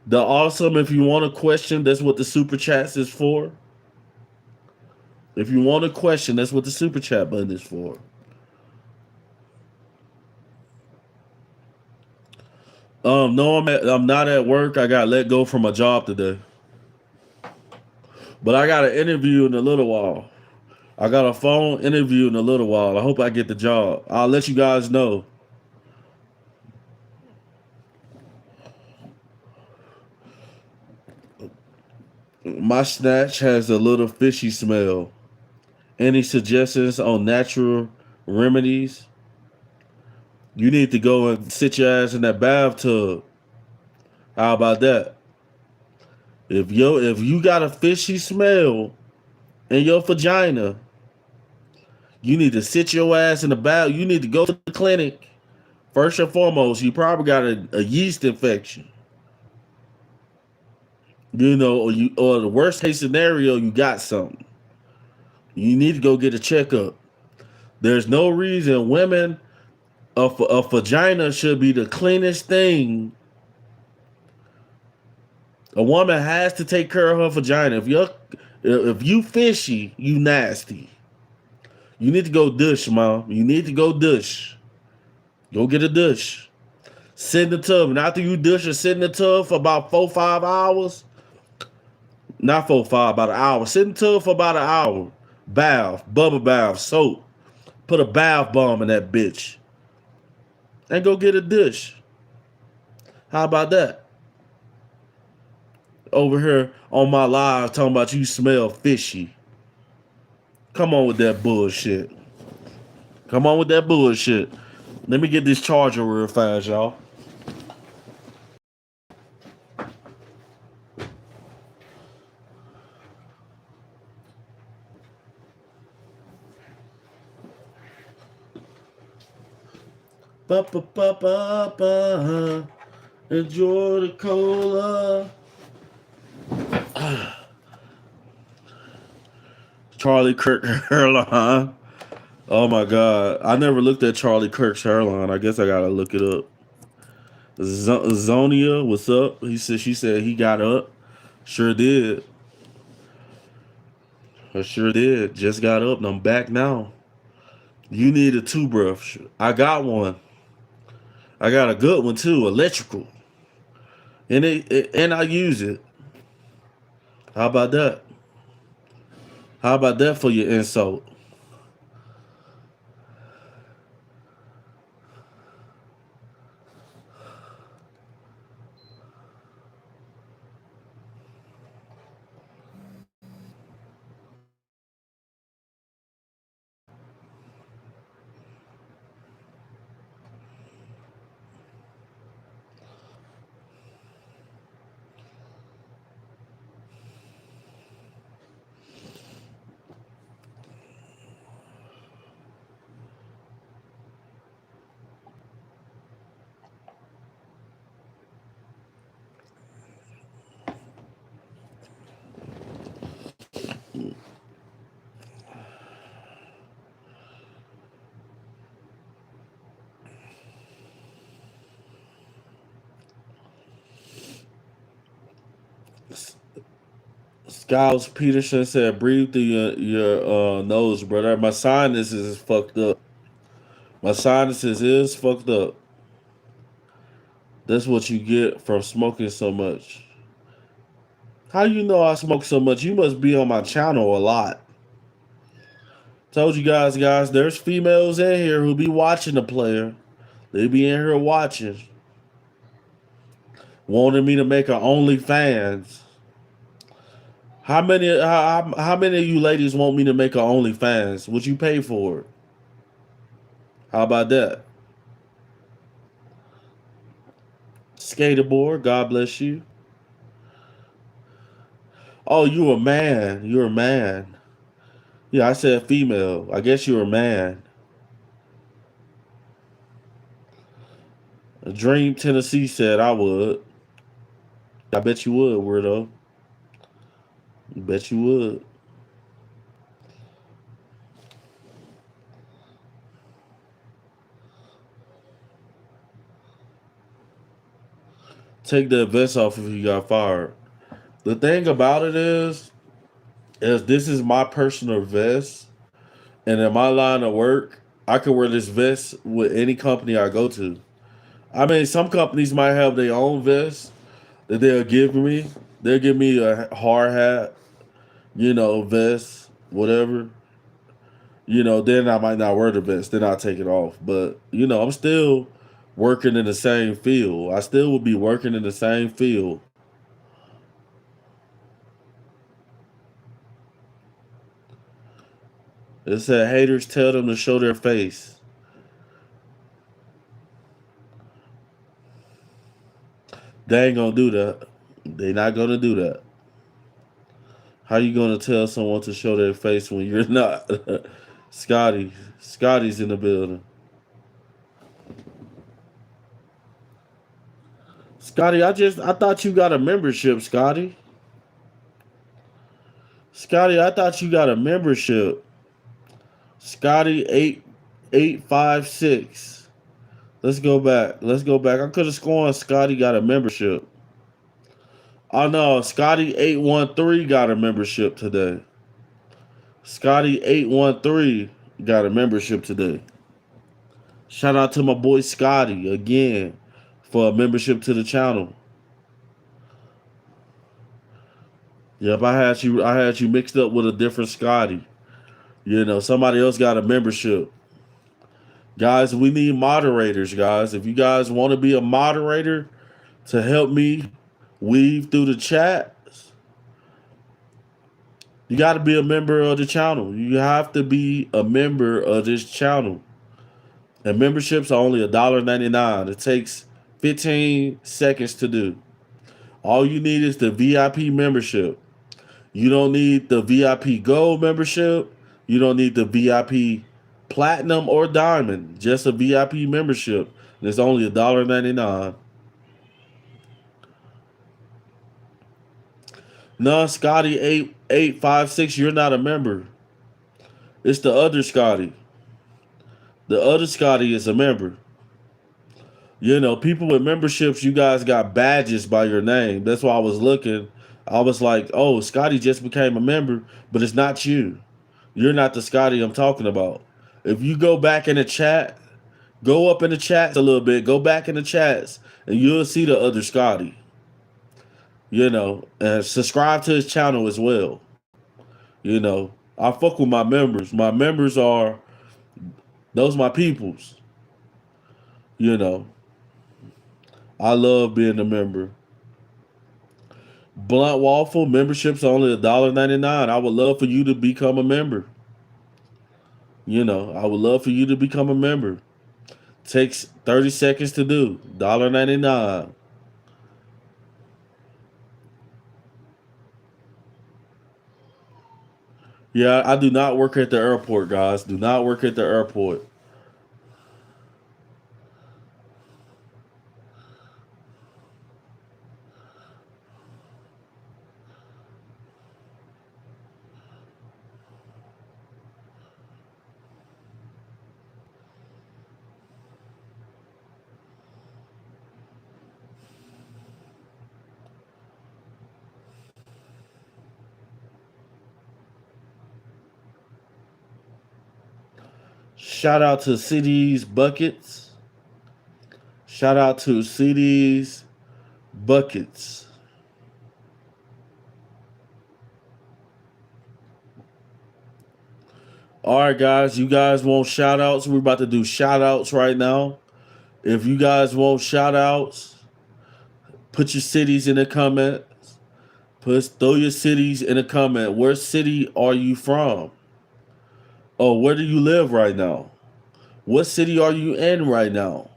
The awesome, if you want a question, that's what the super chats is for. If you want a question, that's what the super chat button is for. No, I'm not at work. I got let go from my job today. But I got an interview in a little while. I got a phone interview in a little while. I hope I get the job. I'll let you guys know. My snatch has a little fishy smell. Any suggestions on natural remedies? You need to go and sit your ass in that bathtub. How about that? If you got a fishy smell in your vagina, you need to sit your ass in the bath. You need to go to the clinic. First and foremost, you probably got a yeast infection. You know, or the worst case scenario, you got something. You need to go get a checkup. There's no reason a vagina should be the cleanest thing. A woman has to take care of her vagina. If you fishy, you nasty. You need to go douche, mom. You need to go douche. Go get a douche. Sit in the tub. And after you douche and sit in the tub for about 4-5 hours. Not 4-5, about an hour. Sit in the tub for about an hour. Bath, bubble bath, soap. Put a bath bomb in that bitch. And go get a douche. How about that? Over here on my live talking about you smell fishy. Come on with that bullshit. Come on with that bullshit. Let me get this charger real fast, y'all. Ba ba ba ba ba. Enjoy the cola. Charlie Kirk hairline. Oh my god, I never looked at Charlie Kirk's hairline. I guess I gotta look it up. Zonia, what's up? She said he got up. Sure did. I sure did. Just got up and I'm back now. You need a toothbrush. I got one. I got a good one too, electrical. And I use it. How about that? How about that for your insult? Skiles Peterson said, "Breathe through your nose, brother. My sinuses is fucked up. My sinuses is fucked up. That's what you get from smoking so much. How you know I smoke so much? You must be on my channel a lot. Told you guys, there's females in here who be watching the player. They be in here watching, wanting me to make an OnlyFans. How many of you ladies want me to make an OnlyFans? Would you pay for it? How about that? Skaterboard, God bless you. Oh, you a man. You're a man. Yeah, I said female. I guess you're a man. Dream Tennessee said I would. I bet you would, weirdo. I bet you would. Take the vest off if you got fired. The thing about it is this is my personal vest, and in my line of work, I can wear this vest with any company I go to. I mean, some companies might have their own vest that they'll give me. They'll give me a hard hat, vest, whatever. Then I might not wear the vest. Then I'll take it off. But, I'm still working in the same field. I still would be working in the same field. It said haters tell them to show their face. They ain't gonna do that. They not gonna do that. How you gonna tell someone to show their face when you're not? Scotty's in the building. Scotty, I thought you got a membership, Scotty. Scotty, I thought you got a membership. Scotty 8856. Let's go back. Let's go back. I could have sworn Scotty got a membership. Oh no, Scotty 813 got a membership today. Scotty 813 got a membership today. Shout out to my boy Scotty again for a membership to the channel. Yep, I had you mixed up with a different Scotty. Somebody else got a membership. Guys, we need moderators, guys. If you guys want to be a moderator to help me weave through the chat, you got to be a member of the channel. You have to be a member of this channel. And memberships are only $1.99. It takes 15 seconds to do. All you need is the VIP membership. You don't need the VIP Gold membership. You don't need the VIP Platinum or Diamond. Just a VIP membership. And it's only $1.99. No, Scotty 8856, you're not a member. It's the other Scotty. The other Scotty is a member. People with memberships, you guys got badges by your name. That's why I was looking. I was like, oh, Scotty just became a member, but it's not you. You're not the Scotty I'm talking about. If you go back in the chat, go up in the chats a little bit, go back in the chats, and you'll see the other Scotty. And subscribe to his channel as well. I fuck with my members. My members are those my peoples. You know, I love being a member. Blunt Waffle membership's only $1.99. I would love for you to become a member. I would love for you to become a member. Takes 30 seconds to do. $1.99. Yeah, I do not work at the airport, guys. Do not work at the airport. Shout out to CD's Buckets. Shout out to CD's Buckets. All right, guys. You guys want shout outs? We're about to do shout outs right now. If you guys want shout outs, put your cities in the comments. Throw your cities in the comment. Where city are you from? Oh, where do you live right now? What city are you in right now?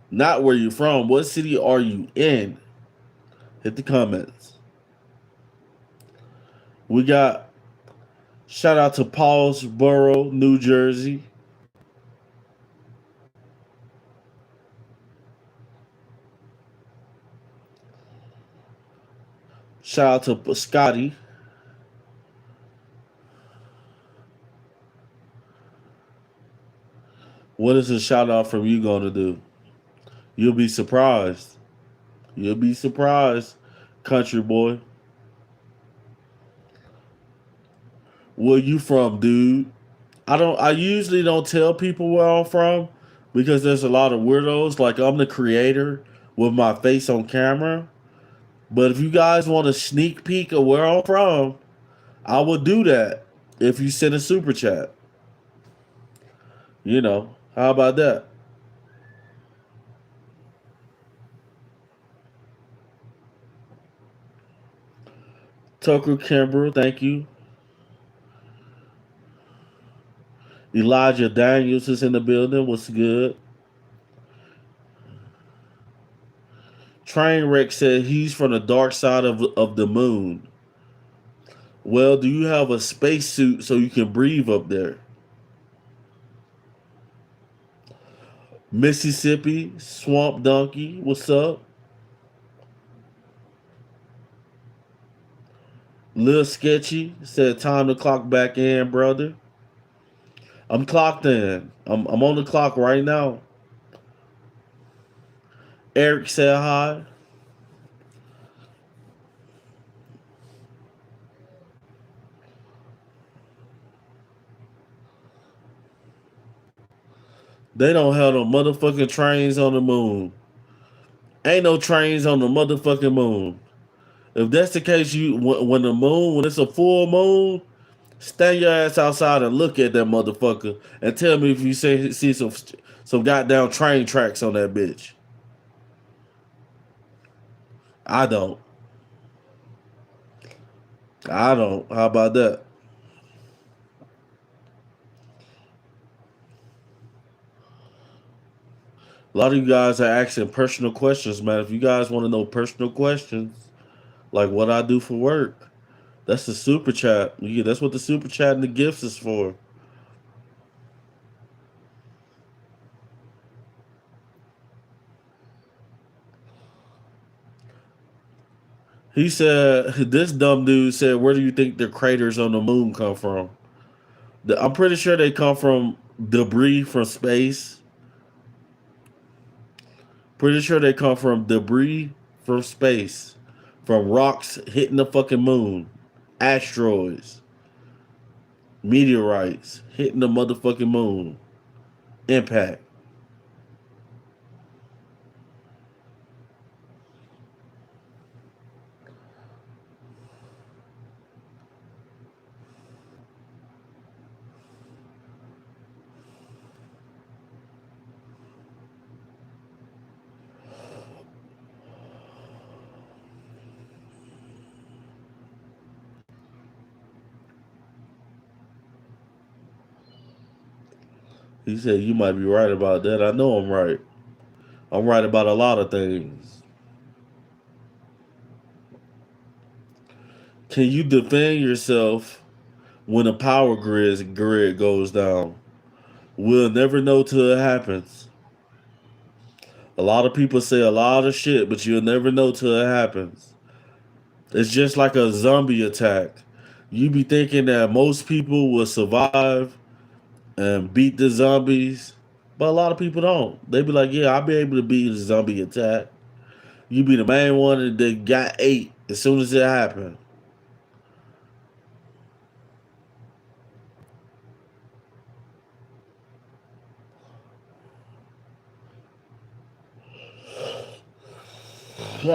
Not where you're from. What city are you in? Hit the comments. We got shout out to Paulsboro, New Jersey. Shout out to Scotty. What is a shout out from you going to do? You'll be surprised. You'll be surprised, country boy. Where you from, dude? I usually don't tell people where I'm from because there's a lot of weirdos. Like I'm the creator with my face on camera. But if you guys want a sneak peek of where I'm from, I will do that if you send a super chat. How about that? Tucker Kimber, thank you. Elijah Daniels is in the building. What's good? Trainwreck said he's from the dark side of the moon. Well, do you have a spacesuit so you can breathe up there? Mississippi, Swamp Donkey, what's up? Lil Sketchy said time to clock back in, brother. I'm clocked in. I'm on the clock right now. Eric said hi. They don't have no motherfucking trains on the moon. Ain't no trains on the motherfucking moon. If that's the case, when it's a full moon, stand your ass outside and look at that motherfucker and tell me if you see some goddamn train tracks on that bitch. I don't. I don't. How about that? A lot of you guys are asking personal questions, man. If you guys want to know personal questions, like what I do for work, that's the super chat. Yeah, that's what the super chat and the gifts is for. He said, this dumb dude said, where do you think the craters on the moon come from? I'm pretty sure they come from debris from space. Pretty sure they come from debris from space. From rocks hitting the fucking moon. Asteroids. Meteorites hitting the motherfucking moon. Impact. He said, you might be right about that. I know I'm right. I'm right about a lot of things. Can you defend yourself when a power grid goes down? We'll never know till it happens. A lot of people say a lot of shit, but you'll never know till it happens. It's just like a zombie attack. You be thinking that most people will survive and beat the zombies, but a lot of people don't. They be like, yeah, I'll be able to beat the zombie attack. You be the main one that got ate as soon as it happened. What's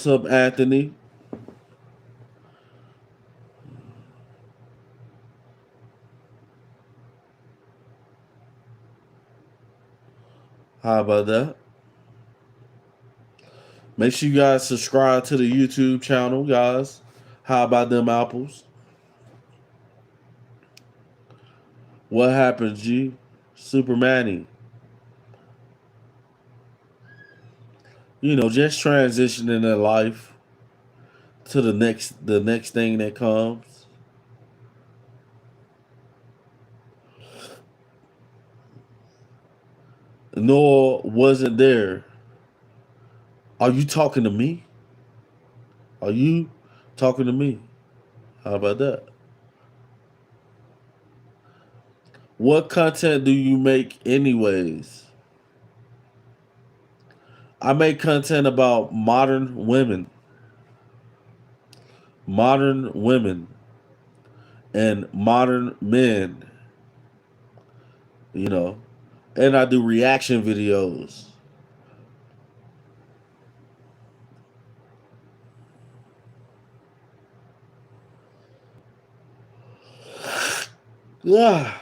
up, Anthony? How about that? Make sure you guys subscribe to the YouTube channel, guys. How about them apples? What happened, G? Super Manny. You know, just transitioning in life to the next thing that comes. Nor wasn't there. Are you talking to me? Are you talking to me? How about that? What content do you make anyways? I make content about modern women, and modern men, you know, and I do reaction videos. Yeah.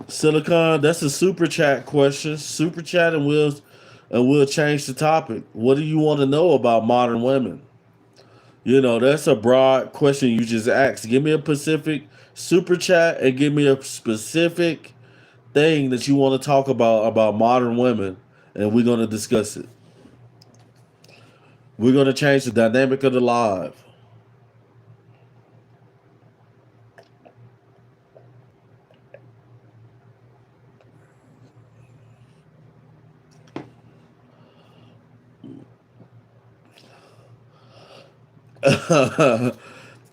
Silicon, that's a super chat question. Super chat and we'll change the topic. What do you want to know about modern women? You know, that's a broad question you just asked. Give me a specific super chat and give me a specific thing that you want to talk about modern women, and we're gonna discuss it. We're gonna change the dynamic of the live.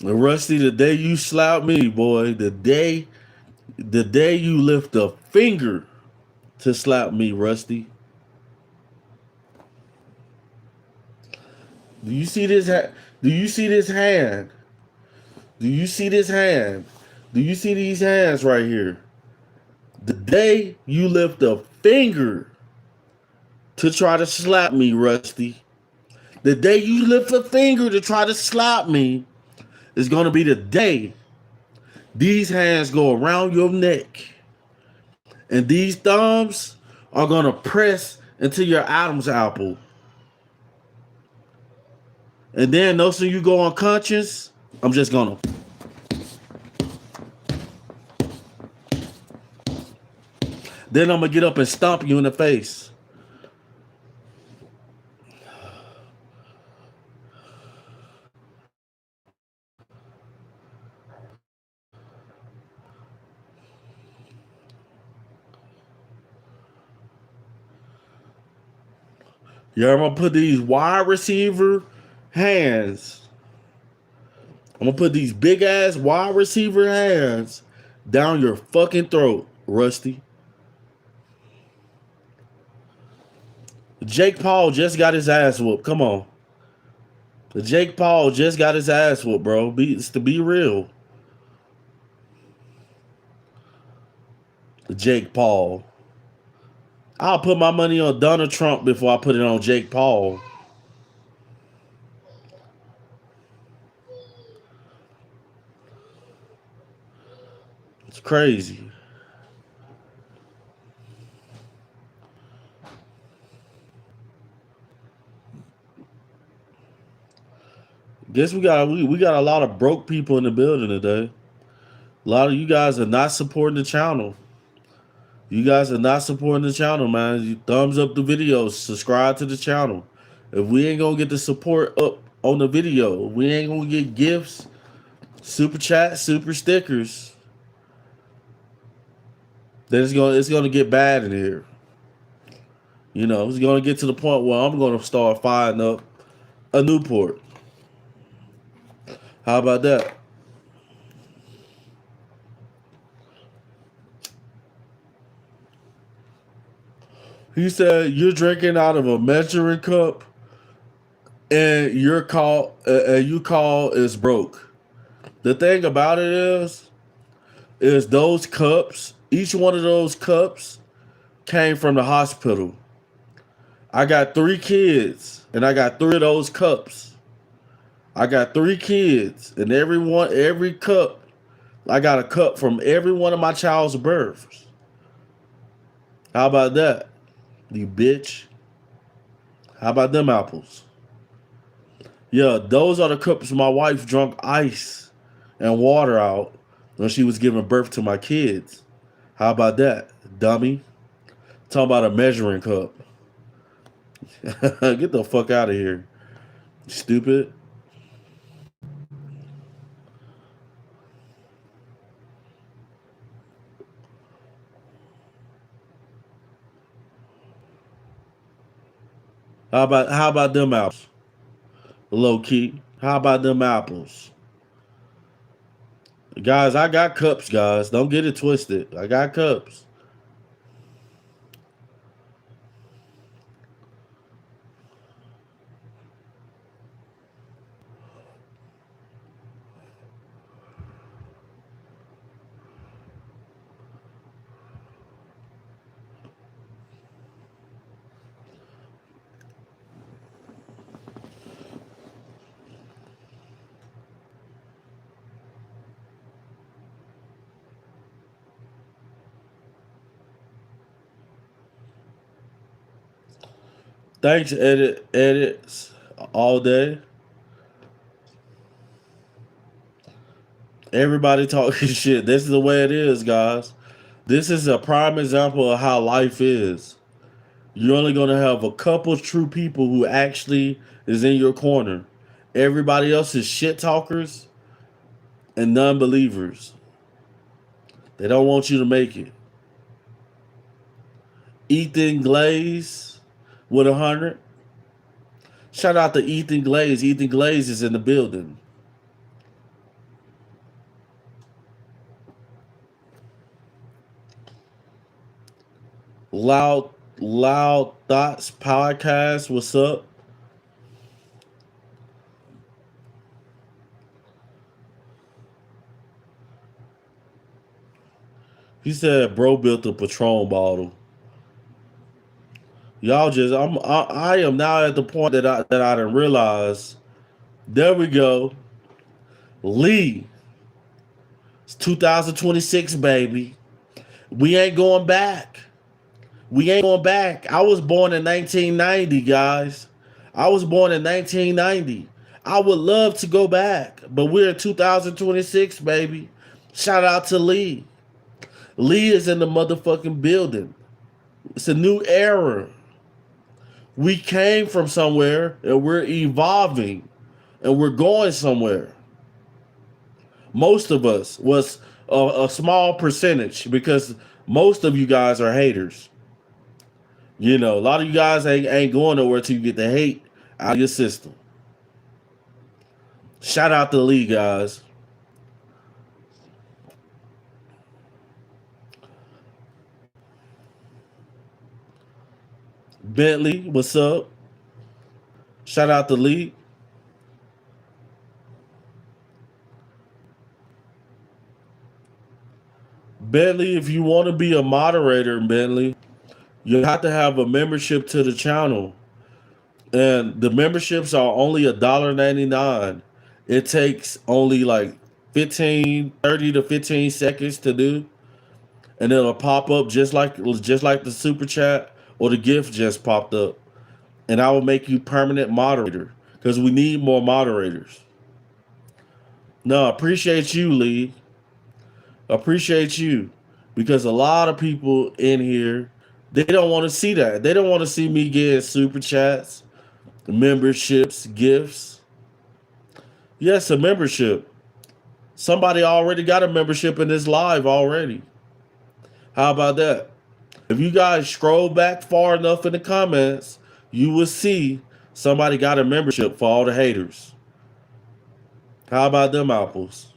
Rusty, the day you slap me, boy, the day you lift a finger to slap me, Rusty. Do you see this? Do you see this hand? Do you see this hand? Do you see these hands right here? The day you lift a finger to try to slap me, Rusty. The day you lift a finger to try to slap me is going to be the day these hands go around your neck and these thumbs are going to press into your Adam's apple. And then, no sooner you go unconscious, I'm just going to. Then I'm going to get up and stomp you in the face. Yeah, I'm going to put these wide receiver hands. I'm going to put these big ass wide receiver hands down your fucking throat, Rusty. Jake Paul just got his ass whooped. Come on. Jake Paul just got his ass whooped, bro. It's to be real. Jake Paul. I'll put my money on Donald Trump before I put it on Jake Paul. It's crazy. Guess we got a lot of broke people in the building today. A lot of you guys are not supporting the channel. You guys are not supporting the channel, man. You thumbs up the videos, subscribe to the channel. If we ain't gonna get the support up on the video, we ain't gonna get gifts, super chat, super stickers, then it's gonna get bad in here. You know, it's gonna get to the point where I'm gonna start firing up a Newport. How about that? He said you're drinking out of a measuring cup, and you call is broke. The thing about it is those cups. Each one of those cups came from the hospital. I got 3 kids, and I got 3 of those cups. I got 3 kids, and every cup, I got a cup from every one of my child's births. How about that, you bitch? How about them apples? Yeah, those are the cups my wife drunk ice and water out when she was giving birth to my kids. How about that, dummy? Talking about a measuring cup. Get the fuck out of here, stupid. How about them apples? Low key. How about them apples? Guys, I got cups, guys. Don't get it twisted. I got cups. Thanks, edits all day. Everybody talking shit. This is the way it is, guys. This is a prime example of how life is. You're only gonna have a couple true people who actually is in your corner. Everybody else is shit talkers and non-believers. They don't want you to make it. Ethan Glaze with 100. Shout out to Ethan Glaze. Ethan Glaze is in the building. Loud Thoughts Podcast. What's up? He said, "Bro built a Patron bottle." Y'all just, I am now at the point that I didn't realize. There we go, Lee. It's 2026, baby. We ain't going back. We ain't going back. I was born in 1990, guys. I was born in 1990. I would love to go back, but we're in 2026, baby. Shout out to Lee. Lee is in the motherfucking building. It's a new era. We came from somewhere and we're evolving and we're going somewhere. Most of us was a small percentage because most of you guys are haters. You know, a lot of you guys ain't going nowhere till you get the hate out of your system. Shout out to Lee, guys. Bentley, what's up? Shout out to Lee. Bentley, if you want to be a moderator, Bentley, you have to have a membership to the channel. And the memberships are only $1.99. It takes only like 30 to 15 seconds to do. And it'll pop up just like the super chat or the gift just popped up. And I will make you permanent moderator because we need more moderators. No, I appreciate you, Lee. Appreciate you because a lot of people in here, they don't want to see that. They don't want to see me getting super chats, memberships, gifts. Yes, a membership. Somebody already got a membership in this live already. How about that? If you guys scroll back far enough in the comments, you will see somebody got a membership for all the haters. How about them apples?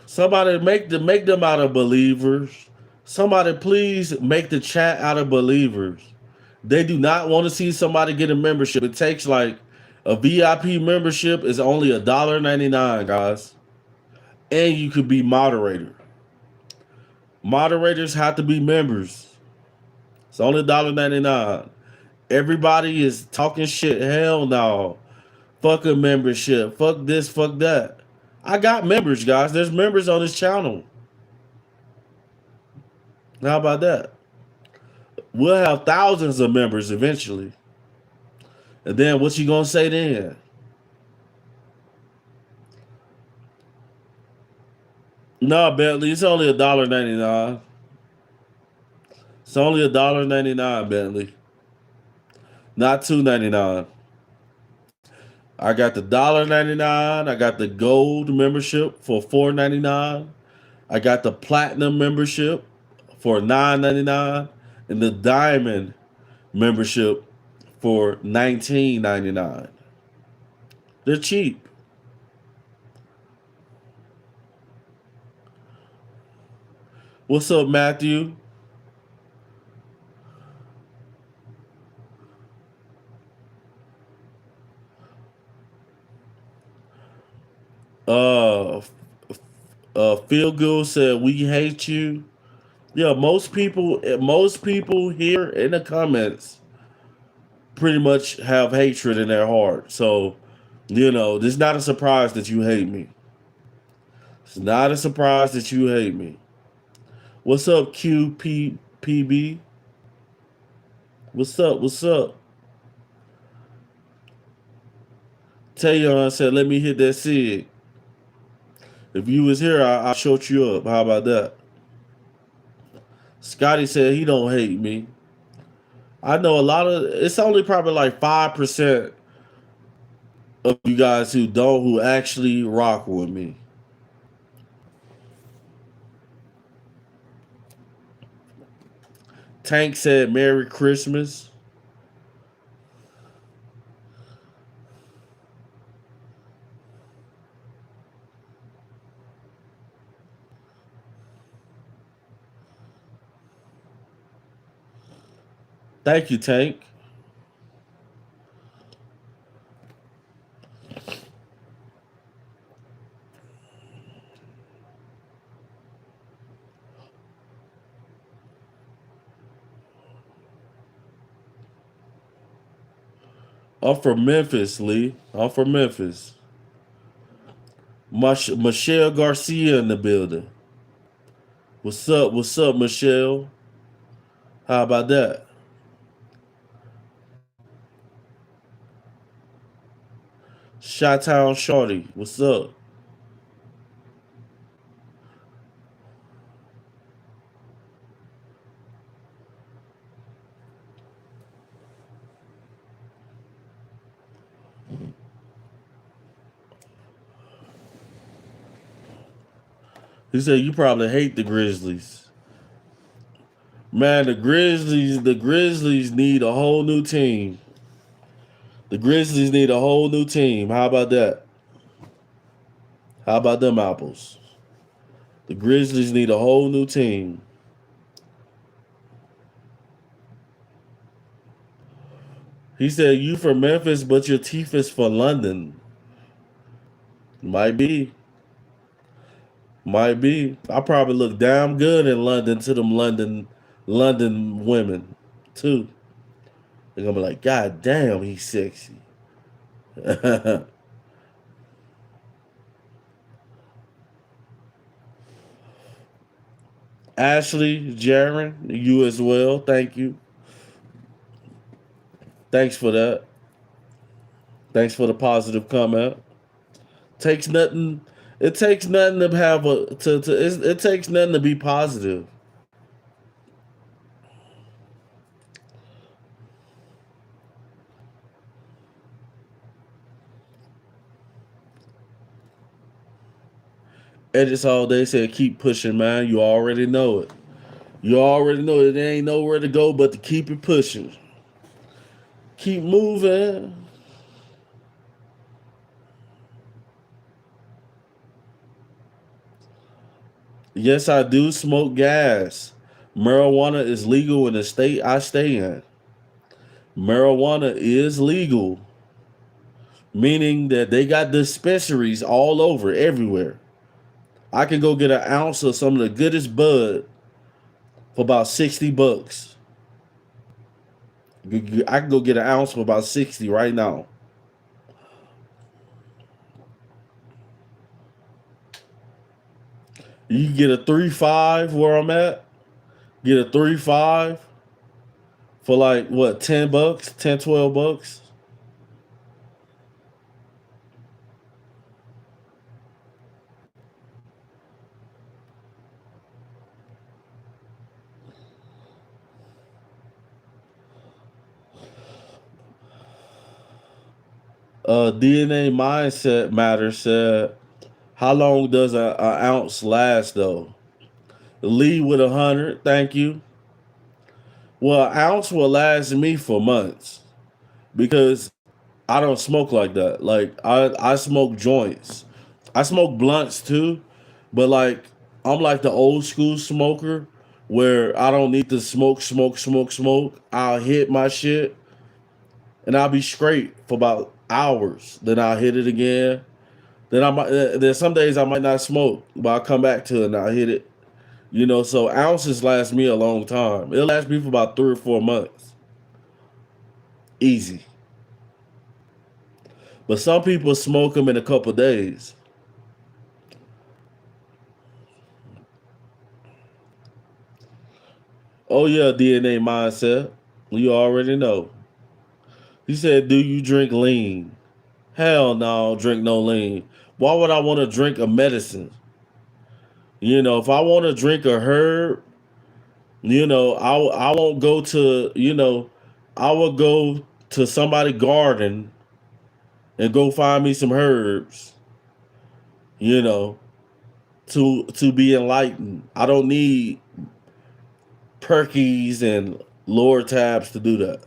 Somebody make them out of believers. Somebody please make the chat out of believers. They do not want to see somebody get a membership. It takes like a VIP membership is only $1.99, guys. And you could be moderator. Moderators have to be members. It's only $1.99. Everybody is talking shit. Hell no. Fuck a membership. Fuck this, fuck that. I got members, guys. There's members on this channel. How about that? We'll have thousands of members eventually. And then what you gonna say then? No, Bentley, it's only $1.99. It's only $1.99, Bentley. Not $2.99. I got the $1.99. I got the gold membership for $4.99. I got the platinum membership for $9.99 and the diamond membership for $19.99. They're cheap. What's up, Matthew? Uh, Feel Good said we hate you. Yeah, most people here in the comments pretty much have hatred in their heart. So, this is not a surprise that you hate me. It's not a surprise that you hate me. What's up, QPPB? What's up? What's up? Tayon said, let me hit that SIG. If you was here, I'll shut you up. How about that? Scotty said he don't hate me. I know it's only probably like 5% of you guys who actually rock with me. Tank said Merry Christmas. Thank you, Tank. I'm from Memphis, Lee. I'm from Memphis. Michelle Garcia in the building. What's up? What's up, Michelle? How about that? Chi-Town Shorty. What's up? He said you probably hate the Grizzlies. Man, the Grizzlies need a whole new team. The Grizzlies need a whole new team. How about that? How about them apples? The Grizzlies need a whole new team. He said you from Memphis, but your teeth is for London. Might be. Might be. I probably look damn good in London to them London women too. They're gonna be like, God damn, he's sexy. Ashley, Jaron, you as well. Thank you. Thanks for that. Thanks for the positive comment. Takes nothing. It takes nothing to have it takes nothing to be positive. Edits all day said keep pushing, man. You already know it. You already know it. There ain't nowhere to go but to keep it pushing. Keep moving. Yes, I do smoke gas. Marijuana is legal in the state I stay in. Marijuana is legal, meaning that they got dispensaries all over, everywhere. I can go get an ounce of some of the goodest bud for about $60. I can go get an ounce for about 60 right now. You can get a 3.5 where I'm at. Get a 3.5 for like what, $10, 10, $12. DNA Mindset Matter said, how long does an ounce last though? Lead with 100, thank you. Well, an ounce will last me for months because I don't smoke like that. Like I smoke joints. I smoke blunts too, but like I'm like the old school smoker where I don't need to smoke. I'll hit my shit and I'll be straight for about hours. Then I'll hit it again. Then I might. Then some days I might not smoke, but I'll come back to it and I'll hit it. You know, so ounces last me a long time. It'll last me for about 3 or 4 months, easy. But some people smoke them in a couple days. Oh yeah, DNA Mindset. You already know. He said, "Do you drink lean?" Hell no, I don't drink no lean. Why would I want to drink a medicine? You know, if I want to drink a herb, I won't go to, I will go to somebody's garden and go find me some herbs, you know, to be enlightened. I don't need perkies and lower tabs to do that.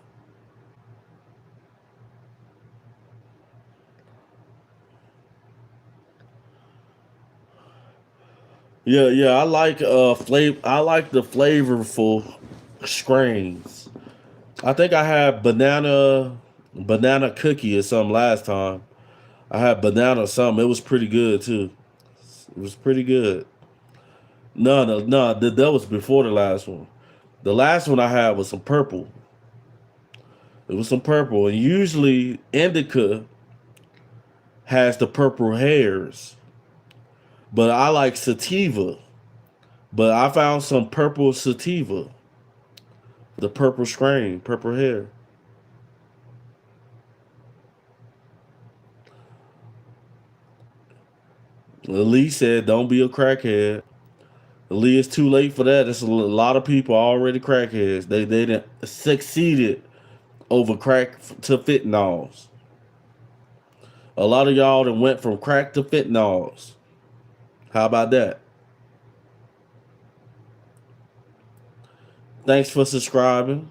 Yeah, yeah, I like the flavorful strains. I think I had banana cookie or something last time. I had banana something. It was pretty good too. It was pretty good. No, that was before the last one. The last one I had was some purple. It was some purple, and usually indica has the purple hairs, but I like sativa. But I found some purple sativa, the purple strain, purple hair. Lee said, "Don't be a crackhead." Lee, it's too late for that. There's a lot of people already crackheads. They didn't succeeded over crack to fentanyls. A lot of y'all that went from crack to fentanyls. How about that? Thanks for subscribing.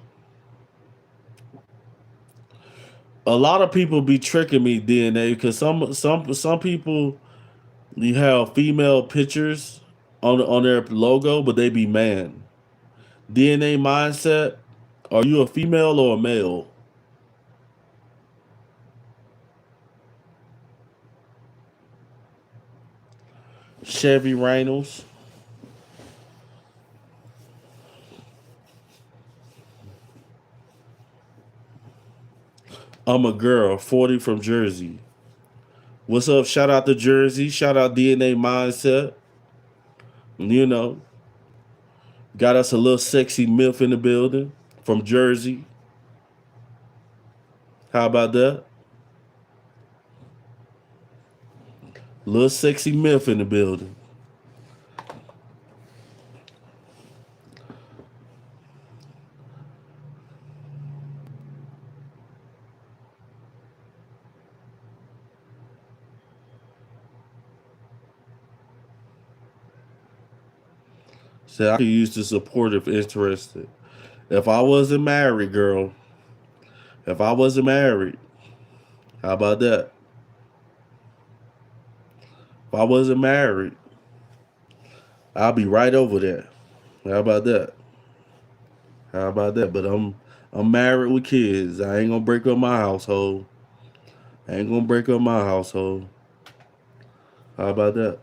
A lot of people be tricking me DNA because some people you have female pictures on their logo, but they be man. DNA Mindset. Are you a female or a male? Chevy Reynolds. I'm a girl, 40 from Jersey. What's up? Shout out to Jersey. Shout out DNA Mindset. You know, got us a little sexy MILF in the building from Jersey. How about that? Little sexy MILF in the building. So I could use the support if interested. If I wasn't married, girl. If I wasn't married, how about that? If I wasn't married, I'll be right over there. How about that? How about that? But I'm married with kids. I ain't gonna break up my household. I ain't gonna break up my household. How about that?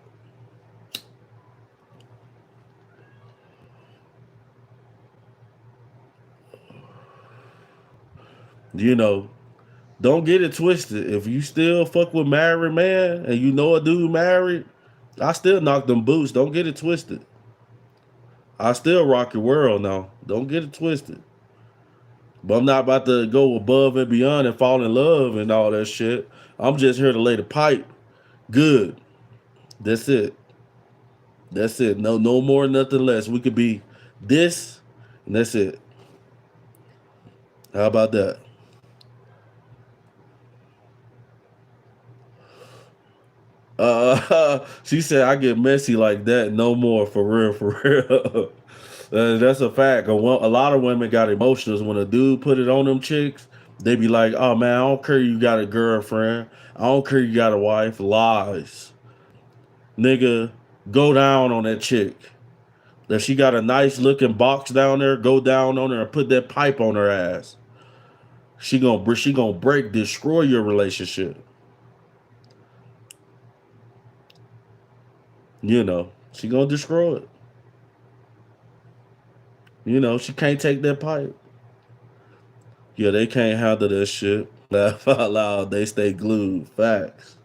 You know, don't get it twisted. If you still fuck with married man and you know a dude married, I still knock them boots. Don't get it twisted. I still rock your world now. Don't get it twisted. But I'm not about to go above and beyond and fall in love and all that shit. I'm just here to lay the pipe. Good. That's it. That's it. No more, nothing less. We could be this, and that's it. How about that? She said I get messy like that. No more, for real, for real. That's a fact. A lot of women got emotions when a dude put it on them chicks. They be like, "Oh man, I don't care you got a girlfriend. I don't care you got a wife." Lies, nigga. Go down on that chick. If she got a nice looking box down there, go down on her and put that pipe on her ass. She gonna break, destroy your relationship. She gonna destroy it. She can't take that pipe. Yeah, they can't handle that shit. Laugh out loud. They stay glued. Facts.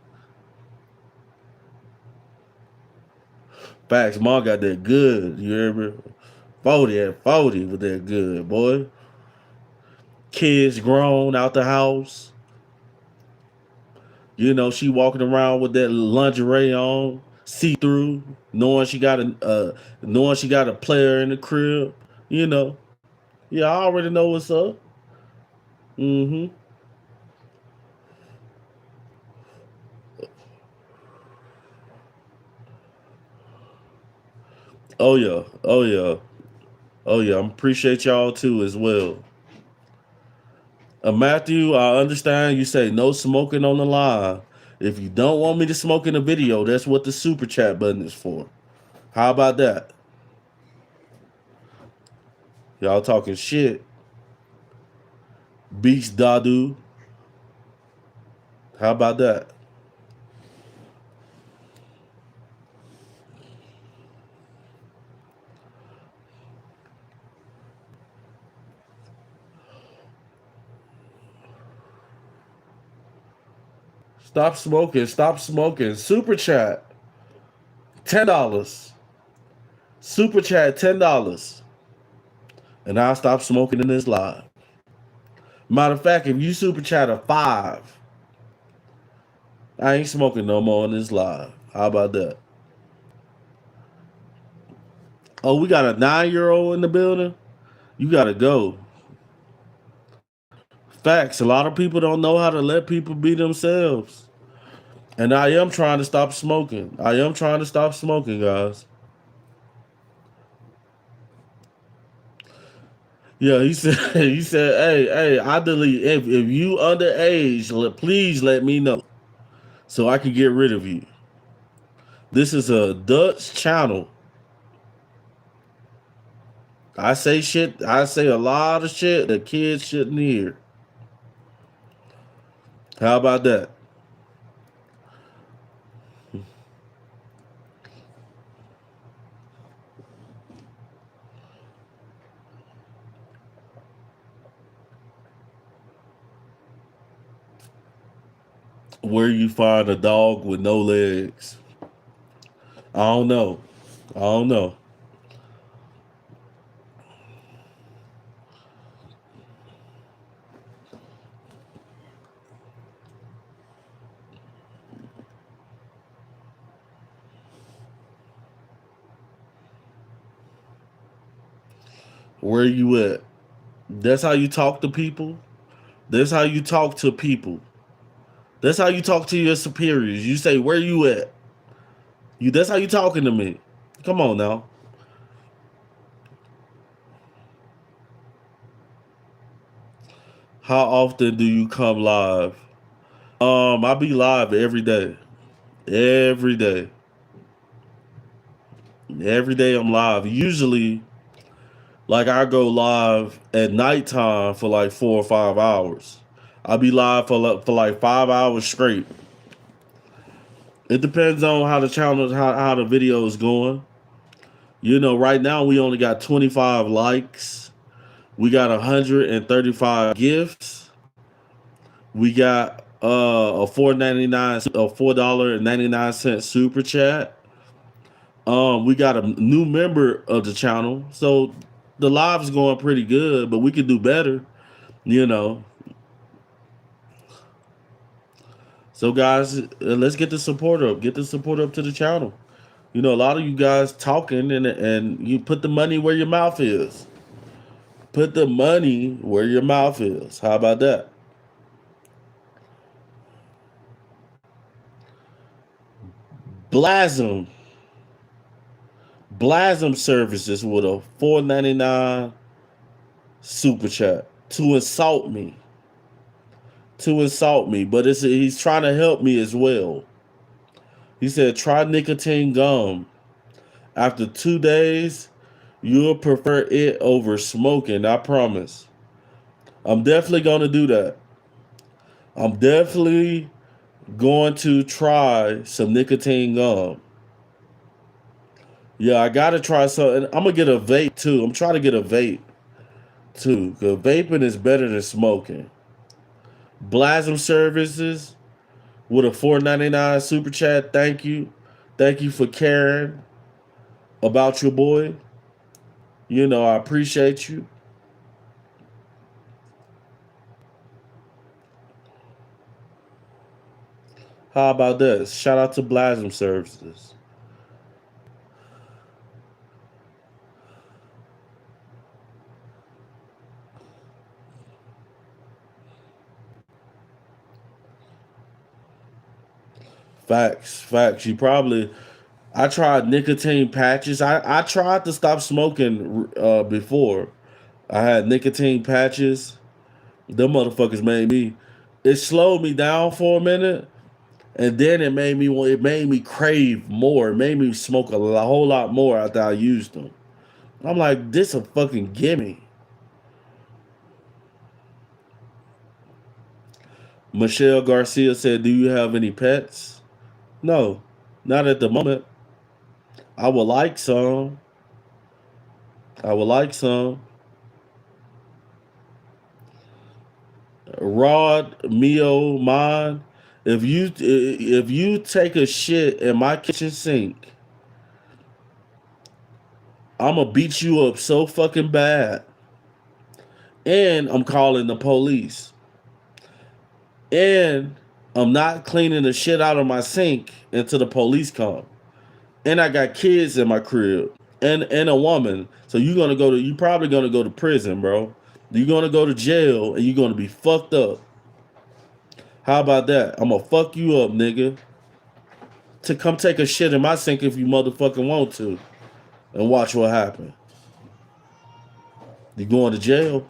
Facts. Mom got that good. You hear me? 40 at 40 with that good, boy. Kids grown out the house. She walking around with that lingerie on, see through, knowing she got a player in the crib. You know, yeah, I already know what's up. Hmm. Oh yeah, oh yeah, oh yeah. I appreciate y'all too as well. Matthew, I understand you say no smoking on the line. If you don't want me to smoke in the video, that's what the super chat button is for. How about that? Y'all talking shit. Beast Dadu. How about that? Stop smoking. Stop smoking. Super chat. $10. Super chat $10. And I'll stop smoking in this live. Matter of fact, if you super chat a 5, I ain't smoking no more in this live. How about that? Oh, we got a 9-year-old in the building? You gotta go. Facts. A lot of people don't know how to let people be themselves. And I am trying to stop smoking. I am trying to stop smoking, guys. Yeah, he said he said, hey, I delete if you underage, please let me know so I can get rid of you. This is a Dutch channel. I say a lot of shit that kids shouldn't hear. How about that? Where you find a dog with no legs? I don't know. I don't know. Where you at? That's how you talk to people. That's how you talk to people. That's how you talk to your superiors. You say, "Where you at?" That's how you talking to me. Come on now. How often do you come live? I be live every day. Every day. Every day I'm live. Usually, like I go live at nighttime for like 4 or 5 hours. I'll be live for like 5 hours straight. It depends on how the channel, how the video is going. You know, right now we only got 25 likes. We got 135 gifts. We got a $4.99 super chat. We got a new member of the channel. So the live's going pretty good, but we could do better, you know. So guys, let's get the support up. Get the support up to the channel. You know, a lot of you guys talking and you put the money where your mouth is. Put the money where your mouth is. How about that? Blasm. Blasm services with a $4.99 super chat to insult me. To insult me. But he's trying to help me as well. He said, try nicotine gum. After 2 days, you'll prefer it over smoking. I promise. I'm definitely going to do that. I'm definitely going to try some nicotine gum. Yeah, I got to try some. And I'm going to get a vape too. I'm trying to get a vape too. Because vaping is better than smoking. Blasm services with a $4.99 super chat. Thank you. Thank you for caring about your boy. You know, I appreciate you. How about this? Shout out to Blasm Services. Facts, facts. You probably. I tried nicotine patches. I tried to stop smoking before. I had nicotine patches. Them motherfuckers made me. It slowed me down for a minute, and then it made me crave more. It made me smoke whole lot more after I used them. I'm like, this a fucking gimme. Michelle Garcia said, "Do you have any pets?" No, not at the moment. I would like some. I would like some. Rod Mio mine. If you take a shit in my kitchen sink, I'ma beat you up so fucking bad. And I'm calling the police. And I'm not cleaning the shit out of my sink until the police come. And I got kids in my crib. And a woman. So you probably gonna go to prison, bro. You're gonna go to jail and you're gonna be fucked up. How about that? I'm gonna fuck you up, nigga. To come take a shit in my sink if you motherfucking want to. And watch what happen. You going to jail.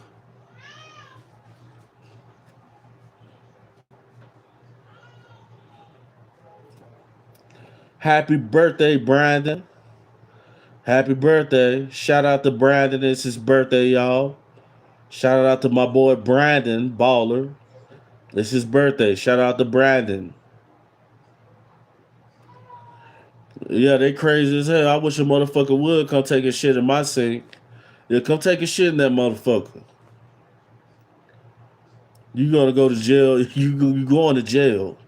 Happy birthday, Brandon. Happy birthday. Shout out to Brandon. It's his birthday, y'all. Shout out to my boy Brandon Baller. It's his birthday. Shout out to Brandon. Yeah, they crazy as hell. I wish a motherfucker would come take a shit in my sink. Yeah, come take a shit in that motherfucker. You gonna go to jail. You going to jail.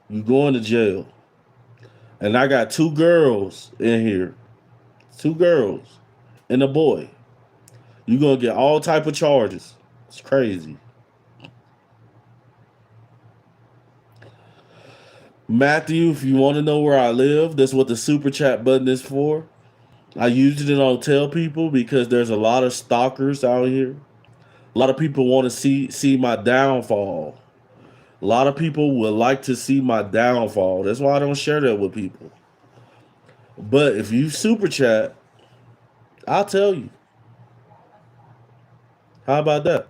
You going to jail. And I got two girls in here. Two girls and a boy. You gonna get all type of charges. It's crazy. Matthew, if you want to know where I live, that's what the super chat button is for. I usually don't tell people because there's a lot of stalkers out here. A lot of people want to see my downfall. A lot of people would like to see my downfall. That's why I don't share that with people. But if you super chat, I'll tell you. How about that?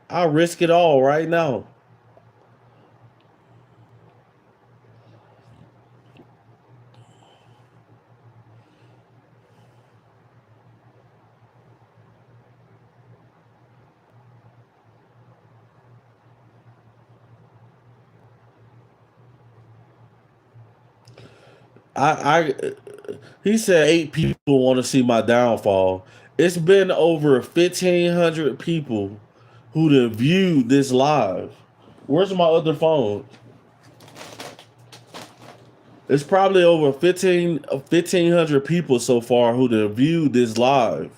I'll risk it all right now. I he said 8 people want to see my downfall. It's been over 1,500 people who have viewed this live. Where's my other phone? It's probably over 1,500 people so far who have viewed this live.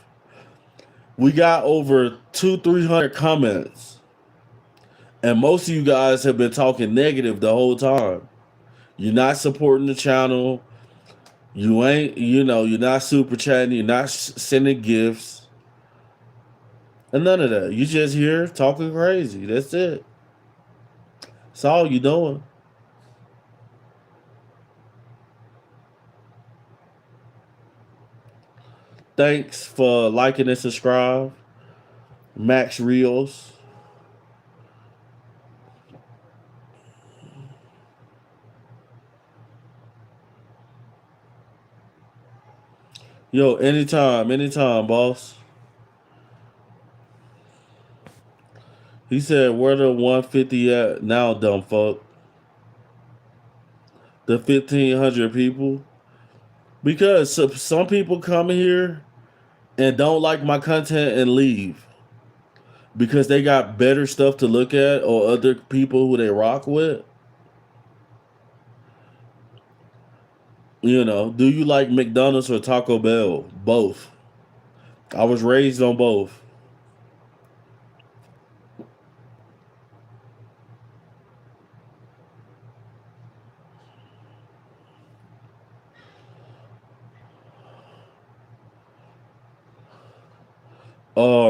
We got over 300 comments, and most of you guys have been talking negative the whole time. You're not supporting the channel. You ain't, you're not super chatting. You're not sending gifts, and none of that. You just here talking crazy. That's it. That's all you doing. Thanks for liking and subscribe. Max Reels. Yo, anytime, boss. He said, where the 150 at now, dumb fuck? The 1,500 people? Because some people come here and don't like my content and leave because they got better stuff to look at or other people who they rock with. Do you like McDonald's or Taco Bell? Both. I was raised on both.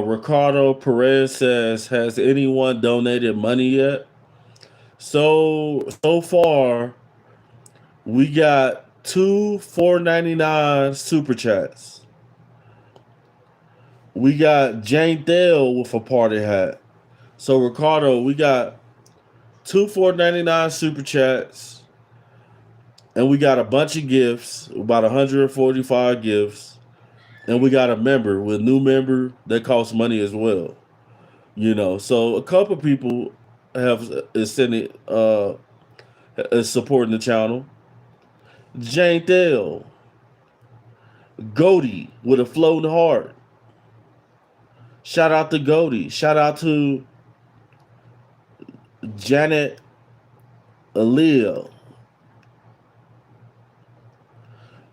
Ricardo Perez says, has anyone donated money yet? So far, we got two 4.99 super chats. We got Jane Dale with a party hat. So Ricardo, we got two 4.99 super chats, and we got a bunch of gifts, about 145 gifts, and we got a member with new member that costs money as well. So a couple people is sending is supporting the channel. Jane Dale, Goldie with a floating heart. Shout out to Goldie. Shout out to Janet Leal.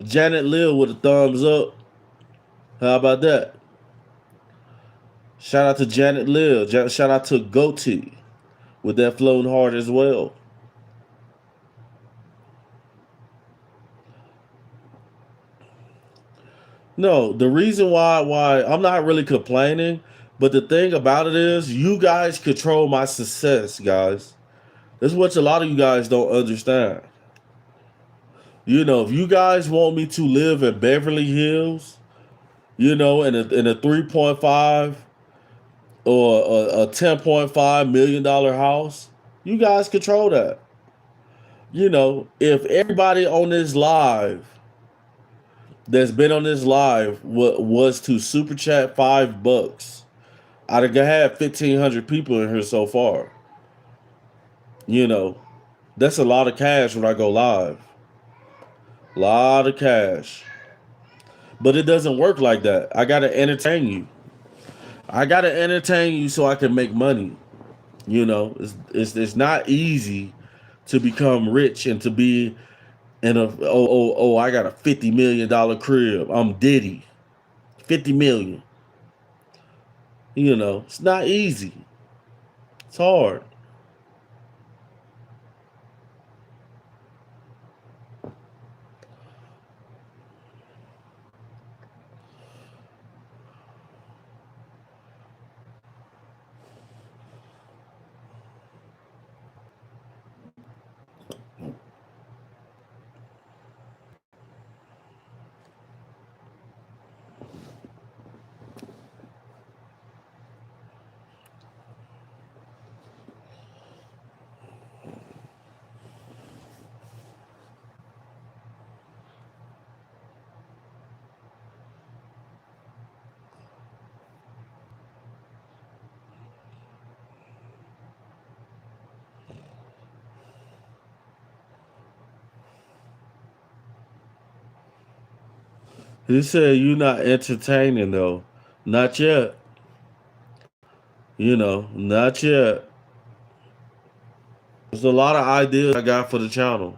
Janet Leal with a thumbs up. How about that? Shout out to Janet Leal. Shout out to Goatee with that floating heart as well. No, the reason why I'm not really complaining, but the thing about it is you guys control my success, guys. That's what a lot of you guys don't understand. If you guys want me to live in Beverly Hills, in a 3.5 or a $10.5 million house, you guys control that. If everybody on this live that's been on this live was to super chat $5, I'd have had 1,500 people in here so far. That's a lot of cash when I go live. Lot of cash. But it doesn't work like that. I gotta entertain you. I gotta entertain you so I can make money. It's not easy to become rich and to be in a I got a $50 million crib. I'm Diddy. 50 million. It's not easy. It's hard. He said you're not entertaining though. Not yet. Not yet. There's a lot of ideas I got for the channel.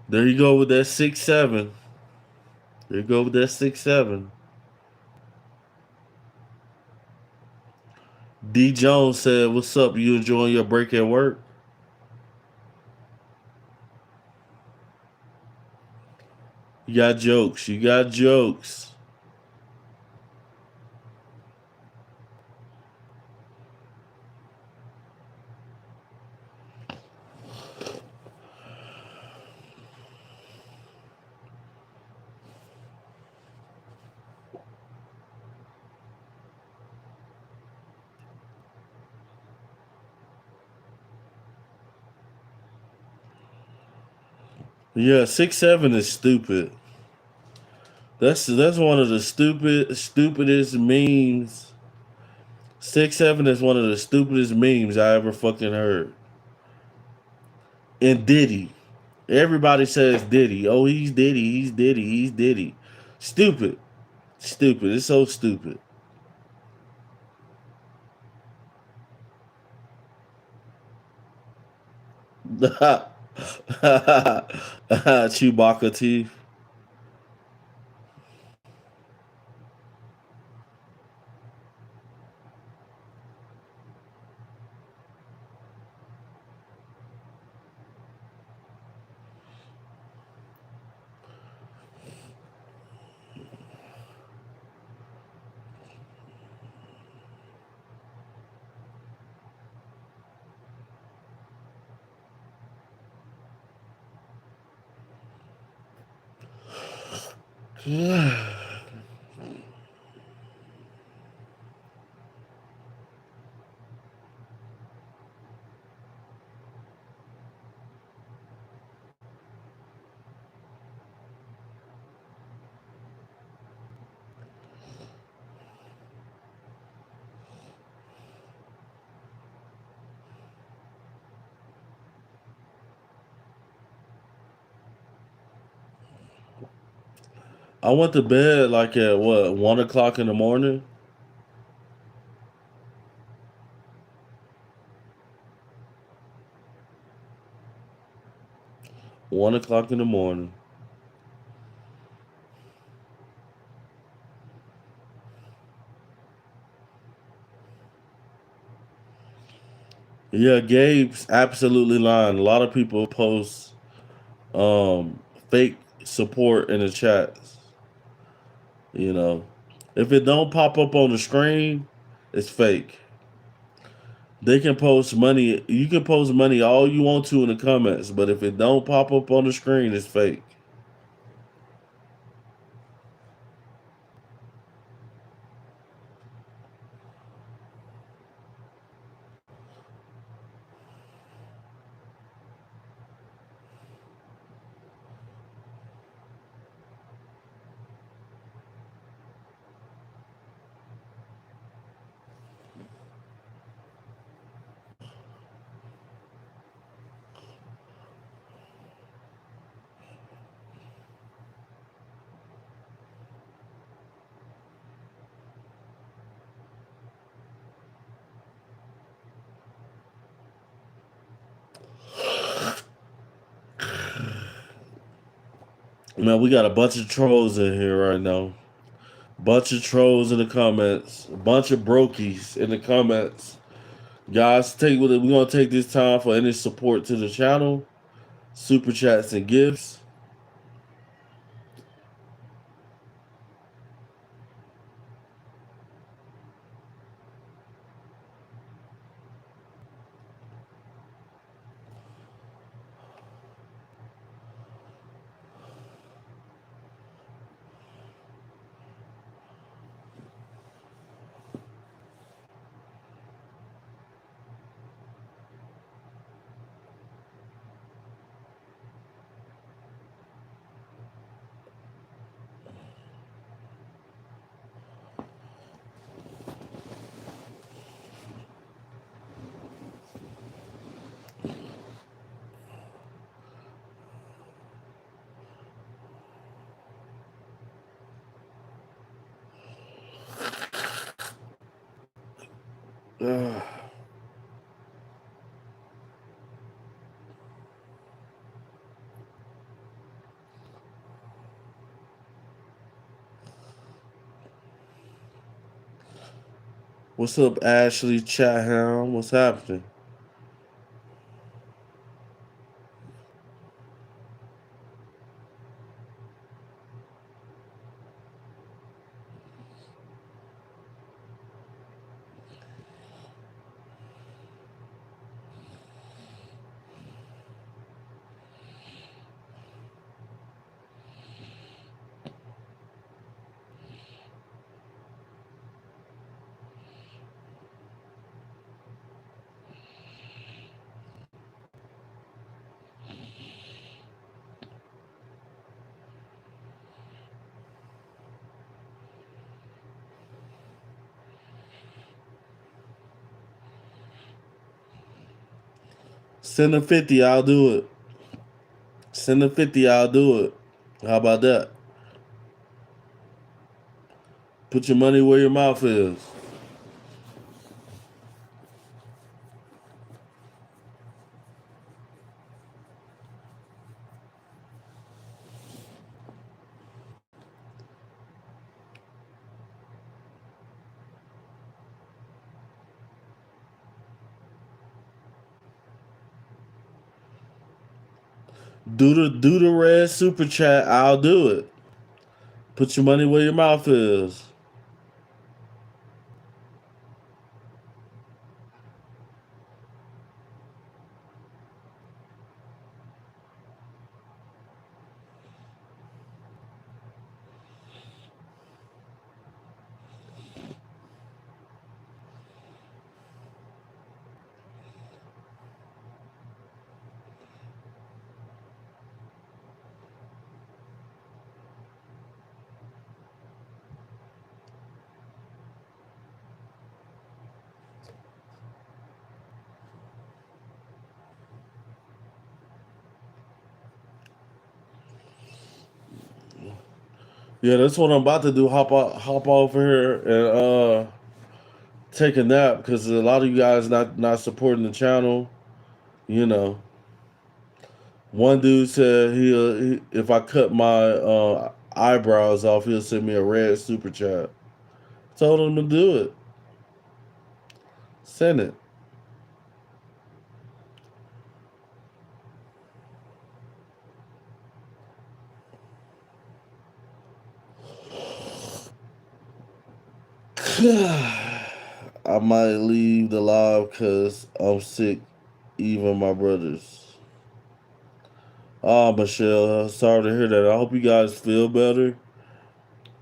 There you go with that 6'7". There you go with that 6'7". D Jones said, "What's up? You enjoying your break at work?" You got jokes. You got jokes. Yeah, 6'7" is stupid. That's one of the stupidest memes. 6'7" is one of the stupidest memes I ever fucking heard. And Diddy. Everybody says Diddy. Oh, he's Diddy. He's Diddy. He's Diddy. Stupid. Stupid. It's so stupid. Chewbacca teeth. I went to bed like at what 1 o'clock in the morning. 1 o'clock in the morning. Yeah, Gabe's absolutely lying. A lot of people post um fake support in the chats. You know, if it don't pop up on the screen, it's fake. They can post money. You can post money all you want to in the comments, but if it don't pop up on the screen, it's fake. Man, we got a bunch of trolls in here right now. Bunch of trolls in the comments. A bunch of brokies in the comments. Guys, we're gonna take this time for any support to the channel, super chats and gifts. What's up, Ashley Chatham? What's happening? Send a 50, I'll do it. Send a 50, I'll do it. How about that? Put your money where your mouth is. Do the red super chat, I'll do it. Put your money where your mouth is. Yeah, that's what I'm about to do. Hop over here and take a nap because a lot of you guys not supporting the channel. You know, one dude said if I cut my eyebrows off, he'll send me a red super chat. Told him to do it. Send it. I might leave the live because I'm sick. Even my brothers. Ah, Michelle, sorry to hear that. I hope you guys feel better.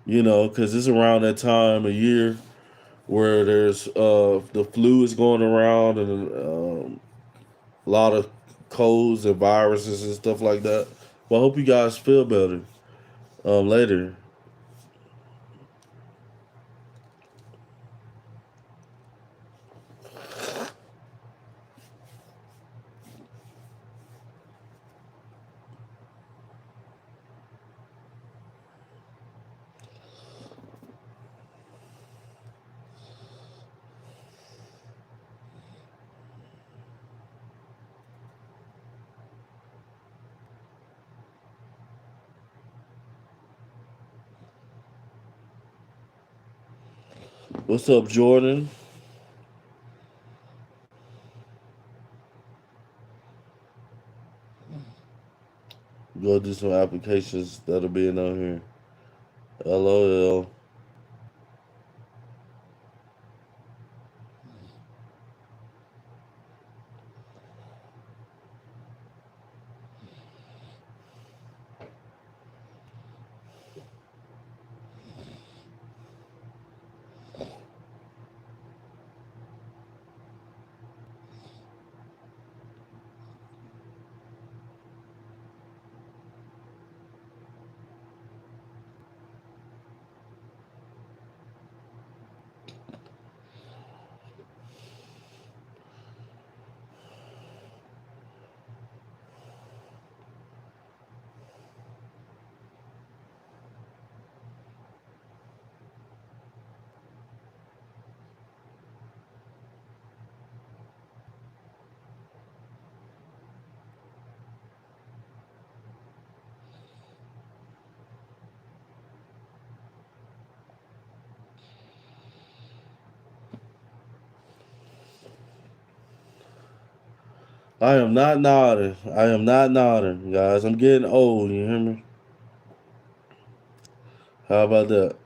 You know, because it's around that time of year where there's the flu is going around and a lot of colds and viruses and stuff like that. Well, I hope you guys feel better later. What's up, Jordan? Go do some applications that'll be in on here. LOL. I am not nodding. I am not nodding, guys. I'm getting old. You hear me? How about that?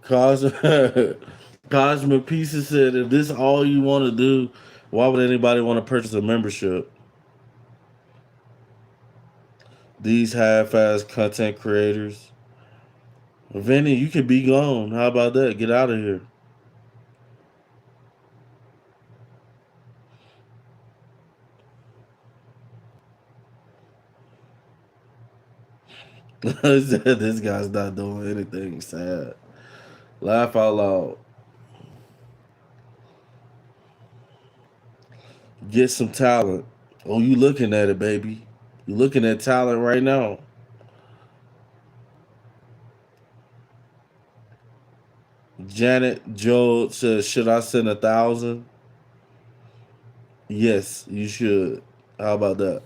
Cosmic, Cosmic Pieces said, if this all you want to do, why would anybody want to purchase a membership? These half-ass content creators. Vinny, you could be gone. How about that? Get out of here. This guy's not doing anything sad. Laugh out loud. Get some talent. Oh, you looking at it, baby. You looking at talent right now. Janet Joe says, should I send 1,000? Yes, you should. How about that?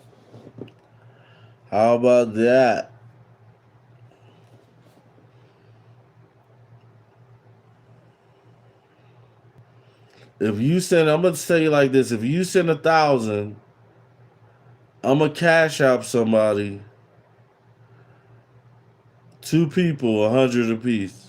How about that? If you send, I'm gonna say like this: if you send 1,000, I'm gonna cash out somebody, two people, 100 apiece.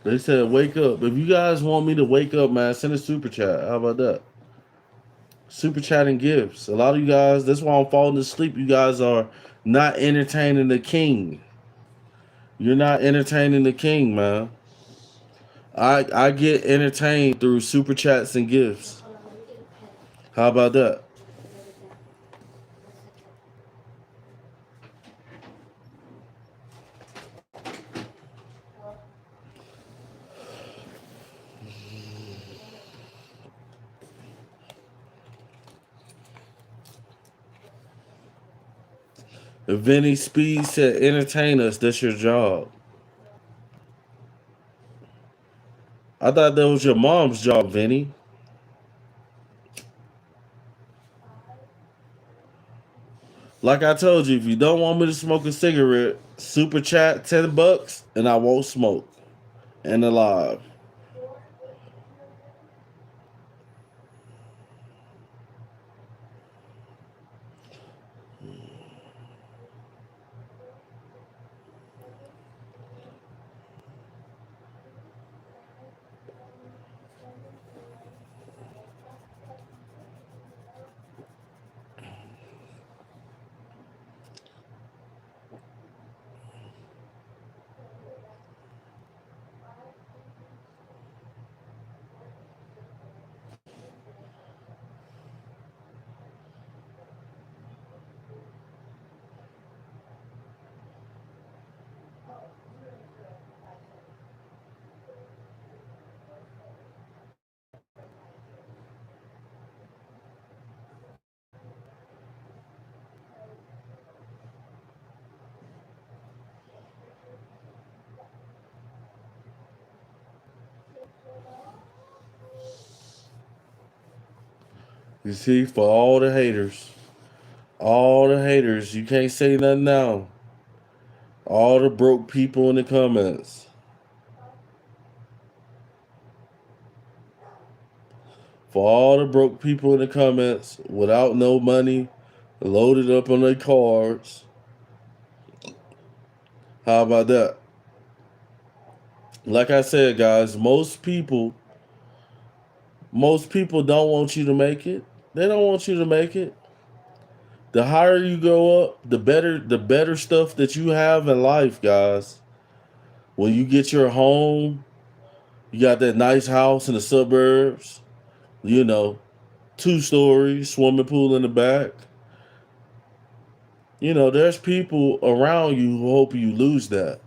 They said, wake up. If you guys want me to wake up, man, send a super chat. How about that? Super chat and gifts. A lot of you guys, that's why I'm falling asleep. You guys are not entertaining the king. You're not entertaining the king, man. I get entertained through super chats and gifts. How about that? If Vinny Speed said entertain us, that's your job. I thought that was your mom's job, Vinny. Like I told you, if you don't want me to smoke a cigarette, super chat $10 and I won't smoke. And alive. You see, for all the haters. All the haters. You can't say nothing now. All the broke people in the comments. For all the broke people in the comments without no money, loaded up on their cards. How about that? Like I said, guys, most people don't want you to make it. They don't want you to make it. The higher you go up, the better stuff that you have in life, guys. When you get your home, you got that nice house in the suburbs, you know, 2 stories, swimming pool in the back. You know, there's people around you who hope you lose that.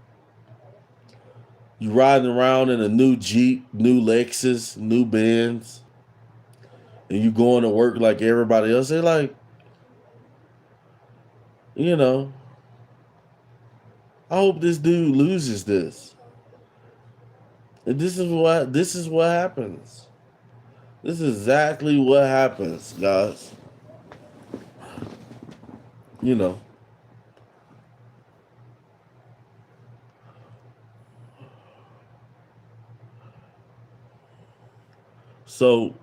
You riding around in a new Jeep, new Lexus, new Benz, and you going to work like everybody else. They're like, you know, I hope this dude loses this. And this is what happens. This is exactly what happens, guys. You know. So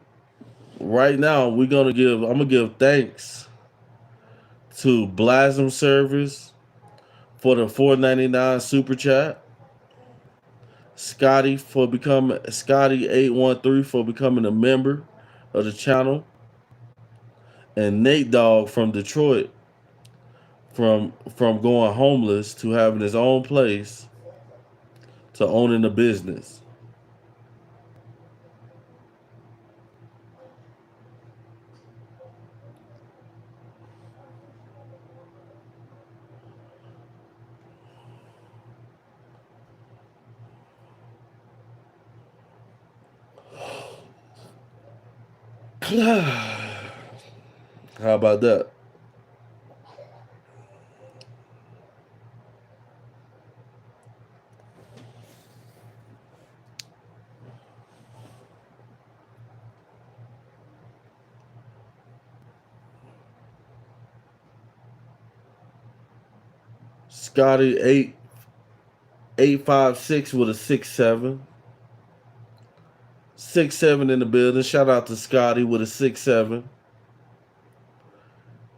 right now I'm gonna give thanks to Blasm Service for the $4.99 super chat. Scotty 813 for becoming a member of the channel, and Nate Dogg from Detroit from going homeless to having his own place to owning a business. How about that? Scotty 8856 with a 6-7. 6-7 in the building. Shout out to Scotty with a 6-7.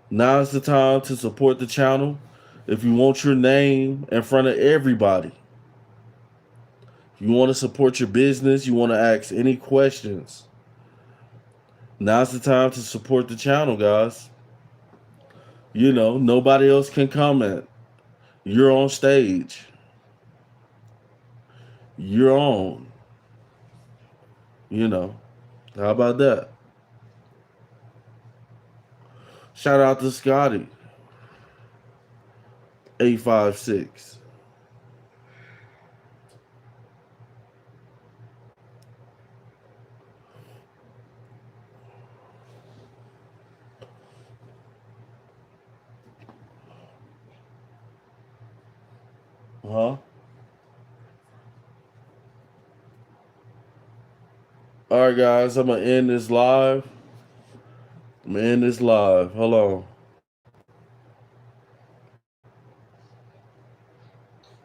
Now's the time to support the channel. If you want your name in front of everybody, you want to support your business, you want to ask any questions, now's the time to support the channel, guys. You know, nobody else can comment. You're on stage. You're on. You know, how about that? Shout out to Scotty 856. Huh? All right, guys, I'm gonna end this live. Hold on.